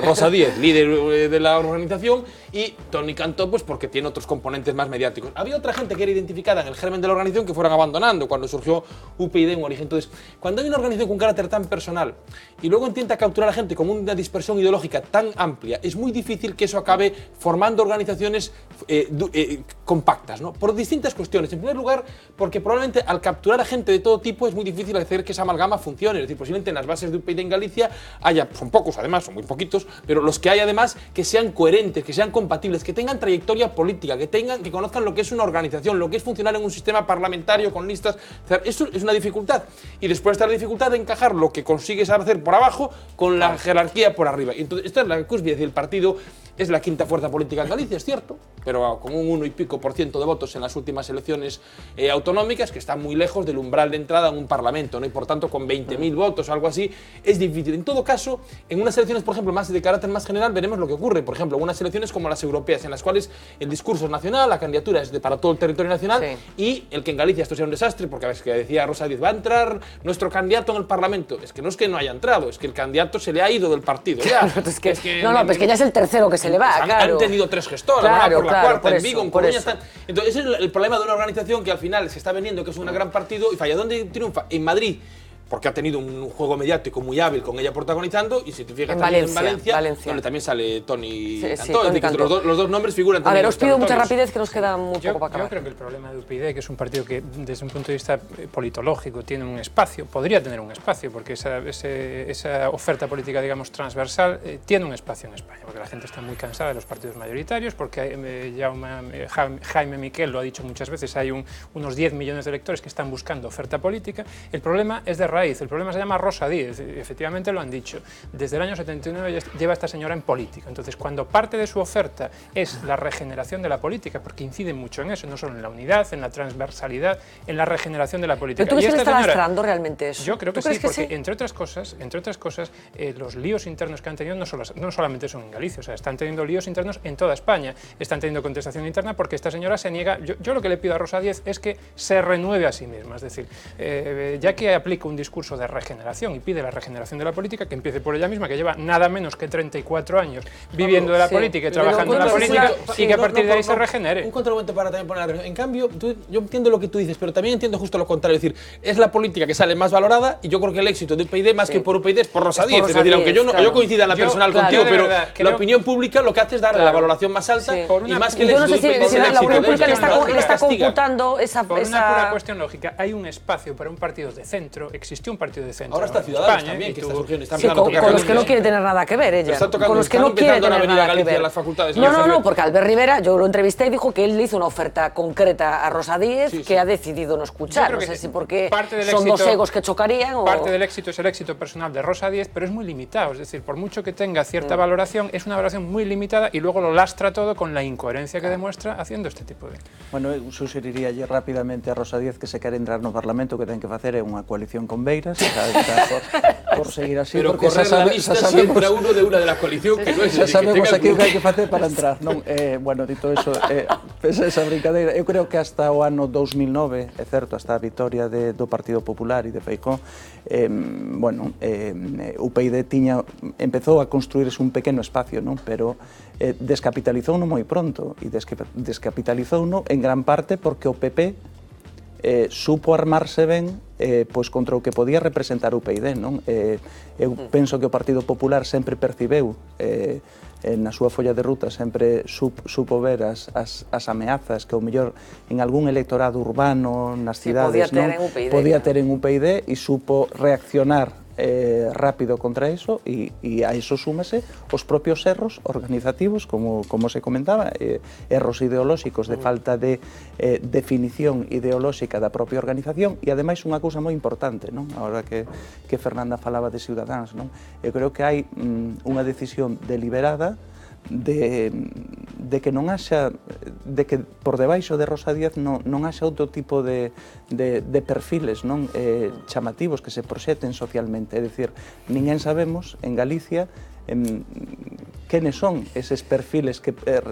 Rosa Díez, líder de la organización, y Toni Cantó, pues porque tiene otros componentes más mediáticos. Había otra gente que era identificada en el germen de la organización que fueron abandonando cuando surgió UPyD en origen. Entonces, cuando hay una organización con carácter tan personal y luego intenta capturar a la gente con una dispersión ideológica tan amplia, es muy difícil que eso acabe formando organizaciones compactas, ¿no? Por distintas cuestiones. En primer lugar, porque probablemente al capturar a gente de todo tipo es muy difícil hacer que esa amalgama funcione. Es decir, posiblemente en las bases de UPyD en Galicia haya, son pocos además, son muy poquitos, pero los que hay además que sean coherentes, que sean compatibles, que tengan trayectoria política, que conozcan lo que es una organización, lo que es funcionar en un sistema parlamentario con listas. O sea, eso es una dificultad. Y después está la dificultad de encajar lo que consigues hacer por abajo con la jerarquía por arriba. Y entonces, esta es la cúspide, el partido es la quinta fuerza política en Galicia, es cierto, pero con un 1 y pico % de votos en las últimas elecciones autonómicas, que está muy lejos del umbral de entrada en un parlamento, ¿no? Y por tanto con 20.000 votos o algo así, es difícil. En todo caso, en unas elecciones, por ejemplo, más de carácter más general, veremos lo que ocurre. Por ejemplo, unas elecciones como las europeas, en las cuales el discurso es nacional, la candidatura es para todo el territorio nacional, y el que en Galicia esto sea un desastre, porque a veces que decía Rosa Díez, va a entrar nuestro candidato en el parlamento. Es que no haya entrado, es que el candidato se le ha ido del partido. Ya. Claro, es que ya es el tercero que se le va, Han tenido 3 gestoras, claro, por la cuarta, en eso, Vigo, en Coruña están. Entonces, ese es el problema de una organización que al final se está vendiendo que es un gran partido y falla. ¿Dónde triunfa? En Madrid, porque ha tenido un juego mediático muy hábil con ella protagonizando, y si te fijas también en Valencia, donde también sale Toni Cantó. Es decir, los dos nombres figuran también. A ver, os pido mucha rapidez, que nos queda muy poco para acabar. Yo creo que el problema de UPyD, que es un partido que desde un punto de vista politológico tiene un espacio, podría tener un espacio, porque esa oferta política, digamos, transversal, tiene un espacio en España, porque la gente está muy cansada de los partidos mayoritarios, porque Jaime Miquel lo ha dicho muchas veces, hay unos 10 millones de electores que están buscando oferta política. El problema es de raíz. El problema se llama Rosa Díez, efectivamente lo han dicho. Desde el año 79 lleva esta señora en política. Entonces, cuando parte de su oferta es la regeneración de la política, porque incide mucho en eso, no solo en la unidad, en la transversalidad, en la regeneración de la política. ¿Pero tú crees que le está lastrando realmente eso? Yo creo que sí, porque entre otras cosas, los líos internos que han tenido no solamente son en Galicia, o sea, están teniendo líos internos en toda España, están teniendo contestación interna porque esta señora se niega. Yo lo que le pido a Rosa Díez es que se renueve a sí misma, es decir, ya que aplica un discurso de regeneración y pide la regeneración de la política, que empiece por ella misma, que lleva nada menos que 34 años viviendo de la política y trabajando en la política, y que a partir de ahí se regenere. Un contraargumento para también poner. En cambio, yo entiendo lo que tú dices, pero también entiendo justo lo contrario. Es decir, es la política que sale más valorada, y yo creo que el éxito de UPyD, más que por UPyD, es por Rosa Díez. Es decir, aunque yo coincida en la personal contigo, pero la opinión pública lo que hace es darle la valoración más alta, y más que el éxito de UPyD. La opinión pública le está computando esa... Por una pura cuestión lógica, hay un espacio para un partido de centro, existió un partido de centro. Ahora está Ciudadanos también, que está surgiendo. Con los que no quiere tener nada que ver ella. Con los que no quiere tener nada que ver. No, porque Albert Rivera, yo lo entrevisté y dijo que él le hizo una oferta concreta a Rosa Díez, que ha decidido no escuchar. No sé si porque son dos egos que chocarían o... Parte del éxito es el éxito personal de Rosa Díez, pero es muy limitado. Es decir, por mucho que tenga cierta valoración, es una valoración muy limitada, y luego lo lastra todo con la incoherencia que demuestra haciendo este tipo de... Bueno, eu sugeriría rapidamente a Rosa Díez que se quere entrar no Parlamento, que ten que facer é unha coalición con Beiras, por seguir así, pero porque correr la lista siempre a uno de una de la coalición, que no es xa sabemos aquí o que hai que facer para entrar, non? Bueno, dito eso, esa brincadeira, eu creo que hasta o ano 2009, é certo, hasta a vitoria do Partido Popular e de Feijóo, UPyD empezou a construirse un pequeno espacio, non? Pero descapitalizouno moi pronto, e descapitalizouno en gran parte porque o PP supo armarse ben pois contra o que podía representar o UPyD, non? Eu penso que o Partido Popular sempre percibeu na súa folla de ruta sempre supo ver as ameazas que o mellor en algún electorado urbano nas cidades podía ter en UPyD e supo reaccionar rápido contra eso e a eso súmase os propios erros organizativos, como se comentaba, erros ideolóxicos de falta de definición ideolóxica da propia organización e ademais unha cousa moi importante, non? Agora que Fernanda falaba de Ciudadáns, non? Eu creo que hai unha decisión deliberada de que non haxa, de que por debaixo de Rosa Díaz non haxa outro tipo de perfiles non chamativos que se proxeten socialmente, é dicir, ninguén sabemos en Galicia quenes son eses perfiles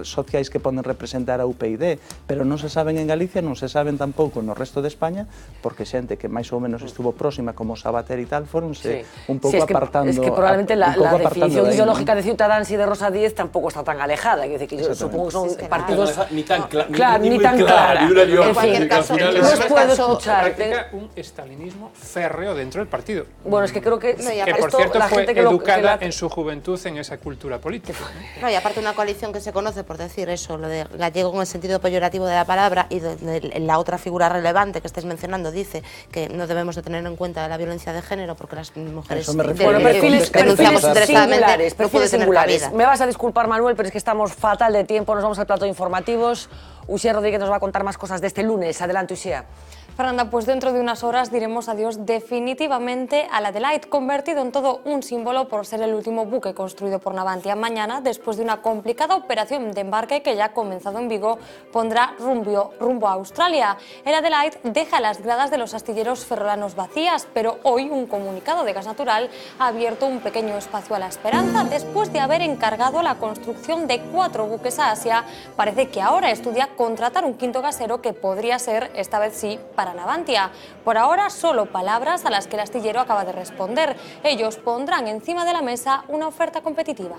sociais que poden representar a UPyD, pero non se saben en Galicia, non se saben tampouco no resto de España, porque xente que máis ou menos estuvo próxima, como Sabater e tal, foronse un pouco apartando. Es que probablemente la definición ideológica de Ciudadanos y de Rosa Díez tampouco está tan alejada, es decir, que yo supongo que son partidos... Ni tan clara. Ni tan clara. En cualquier caso, no puedo escuchar. Practica un estalinismo férreo dentro del partido. Bueno, es que creo que... Que por cierto fue educada en su juventud en esa cultura política. No, y aparte una coalición que se conoce por decir eso, lo de gallego en el sentido peyorativo de la palabra, y la otra figura relevante que estés mencionando dice que no debemos de tener en cuenta la violencia de género porque las mujeres denunciamos interesadamente, no puede tener cabida. Me vas a disculpar, Manuel, pero es que estamos fatal de tiempo, nos vamos al plato de informativos. Uxía Rodríguez nos va a contar más cosas de este lunes. Adelante, Uxía. Fernanda, pues dentro de unas horas diremos adiós definitivamente al Adelaide, convertido en todo un símbolo por ser el último buque construido por Navantia. Mañana, después de una complicada operación de embarque que ya ha comenzado en Vigo, pondrá rumbo a Australia. El Adelaide deja las gradas de los astilleros ferrolanos vacías, pero hoy un comunicado de Gas Natural ha abierto un pequeño espacio a la esperanza. Después de haber encargado la construcción de 4 buques a Asia, parece que ahora estudia contratar un quinto gasero que podría ser, esta vez sí, para Navantia. Por ahora, solo palabras a las que el astillero acaba de responder. Ellos pondrán encima de la mesa una oferta competitiva.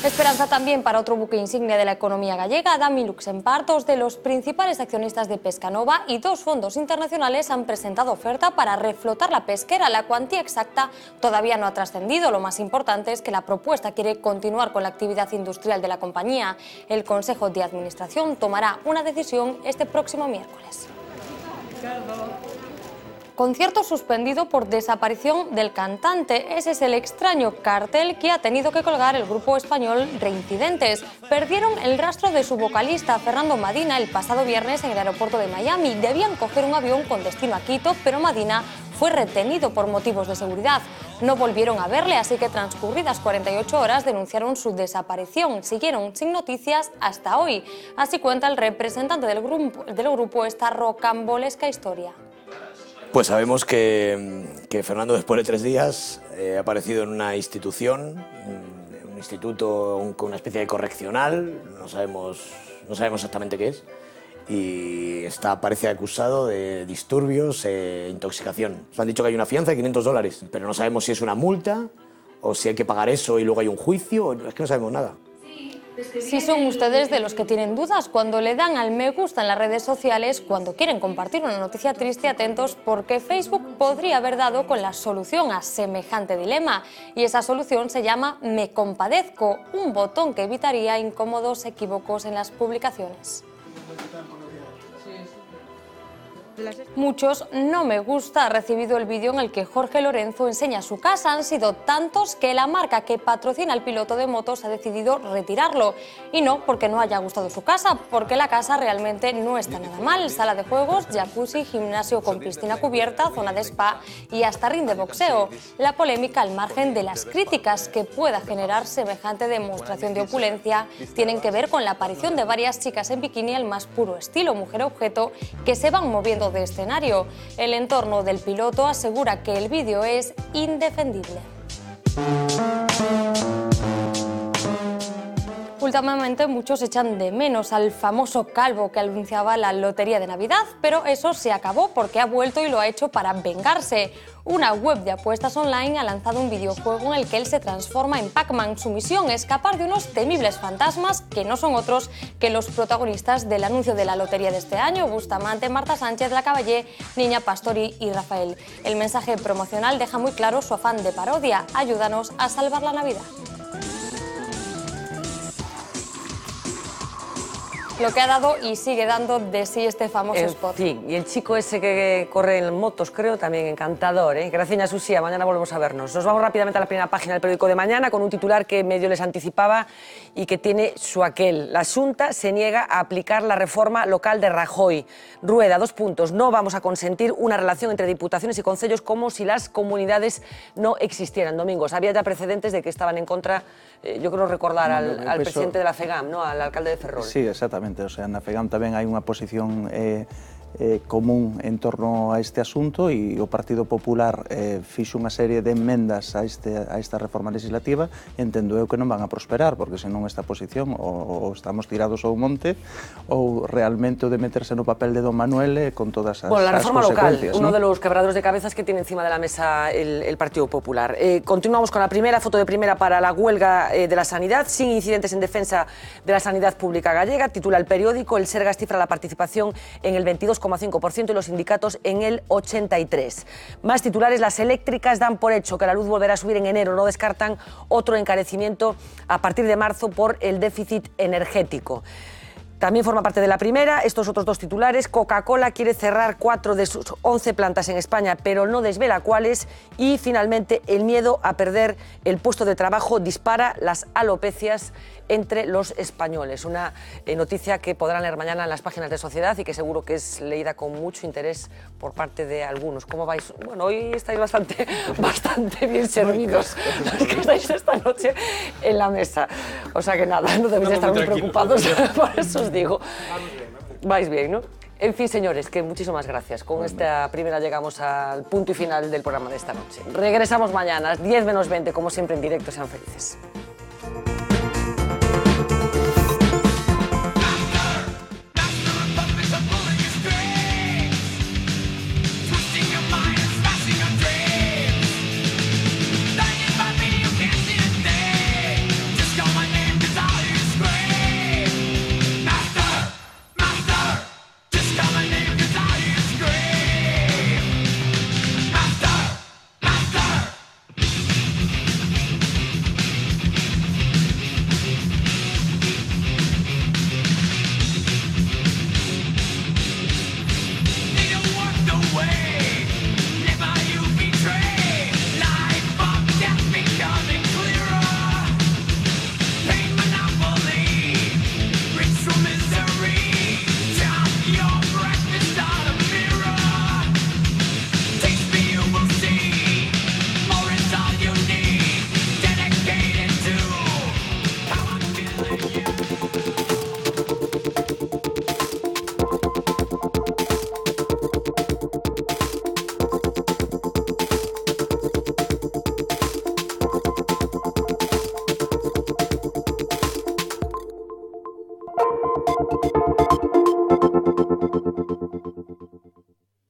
Esperanza también para otro buque insignia de la economía gallega, Dami Luxempar. 2 de los principales accionistas de Pescanova y 2 fondos internacionales han presentado oferta para reflotar la pesquera. La cuantía exacta todavía no ha trascendido. Lo más importante es que la propuesta quiere continuar con la actividad industrial de la compañía. El Consejo de Administración tomará una decisión este próximo miércoles. Concierto suspendido por desaparición del cantante. Ese es el extraño cartel que ha tenido que colgar el grupo español Reincidentes. Perdieron el rastro de su vocalista Fernando Madina el pasado viernes en el aeropuerto de Miami. Debían coger un avión con destino a Quito, pero Madina fue retenido por motivos de seguridad. No volvieron a verle, así que transcurridas 48 horas denunciaron su desaparición. Siguieron sin noticias hasta hoy. Así cuenta el representante del grupo esta rocambolesca historia. Pues sabemos que Fernando, después de 3 días, ha aparecido en una institución, un instituto con una especie de correccional, no sabemos exactamente qué es, y parece acusado de disturbios e intoxicación. Nos han dicho que hay una fianza de $500, pero no sabemos si es una multa o si hay que pagar eso y luego hay un juicio, es que no sabemos nada. Si son ustedes de los que tienen dudas cuando le dan al me gusta en las redes sociales, cuando quieren compartir una noticia triste, atentos porque Facebook podría haber dado con la solución a semejante dilema. Y esa solución se llama Me Compadezco, un botón que evitaría incómodos equívocos en las publicaciones. Muchos no me gusta ha recibido el vídeo en el que Jorge Lorenzo enseña su casa. Han sido tantos que la marca que patrocina al piloto de motos ha decidido retirarlo. Y no porque no haya gustado su casa, porque la casa realmente no está nada mal. Sala de juegos, jacuzzi, gimnasio con piscina cubierta, zona de spa y hasta ring de boxeo. La polémica, al margen de las críticas que pueda generar semejante demostración de opulencia, tienen que ver con la aparición de varias chicas en bikini al más puro estilo mujer objeto que se van moviendo de escenario. El entorno del piloto asegura que el vídeo es indefendible. últimamente muchos echan de menos al famoso calvo que anunciaba la lotería de Navidad, pero eso se acabó porque ha vuelto y lo ha hecho para vengarse. Una web de apuestas online ha lanzado un videojuego en el que él se transforma en Pac-Man. Su misión es escapar de unos temibles fantasmas que no son otros que los protagonistas del anuncio de la lotería de este año: Bustamante, Marta Sánchez, La Caballé, Niña Pastori y Rafael. El mensaje promocional deja muy claro su afán de parodia: ayúdanos a salvar la Navidad. Lo que ha dado y sigue dando de sí este famoso spot. Sí, y el chico ese que corre en motos, creo, también encantador, ¿eh? Gracias, Susía, mañana volvemos a vernos. Nos vamos rápidamente a la primera página del periódico de mañana con un titular que medio les anticipaba y que tiene su aquel. La Xunta se niega a aplicar la reforma local de Rajoy. Rueda, 2 puntos. No vamos a consentir una relación entre diputaciones y concellos como si las comunidades no existieran. Domingos, había ya precedentes de que estaban en contra, yo creo recordar, al presidente de la FEGAM, ¿no? Al alcalde de Ferrol. Sí, exactamente. O sea, na FEGAM tamén hai unha posición común en torno a este asunto e o Partido Popular fixo unha serie de enmendas a esta reforma legislativa e entendo eu que non van a prosperar, porque senón esta posición ou estamos tirados ao monte ou realmente o de meterse no papel de Don Manuel con todas as consecuencias. Bueno, la reforma local, ¿no? uno de los quebradores de cabezas que tiene encima de la mesa el Partido Popular. Continuamos con la primera foto de primera para la huelga de la sanidad, sin incidentes en defensa de la sanidad pública gallega. Titula el periódico: el Sergas cifra la participación en el 22,5% y los sindicatos en el 83%. Más titulares: las eléctricas dan por hecho que la luz volverá a subir en enero. No descartan otro encarecimiento a partir de marzo por el déficit energético. También forma parte de la primera estos otros 2 titulares. Coca-Cola quiere cerrar 4 de sus 11 plantas en España, pero no desvela cuáles. Y finalmente, el miedo a perder el puesto de trabajo dispara las alopecias entre los españoles. Una noticia que podrán leer mañana en las páginas de Sociedad y que seguro que es leída con mucho interés por parte de algunos. ¿Cómo vais? Bueno, hoy estáis bastante bien servidos los que estáis esta noche en la mesa. O sea que nada, no debéis estar muy preocupados, por eso os digo. Vais bien, ¿no? En fin, señores, que muchísimas gracias. Con esta primera llegamos al punto y final del programa de esta noche. Regresamos mañana a las 10 menos 20, como siempre en directo. Sean felices.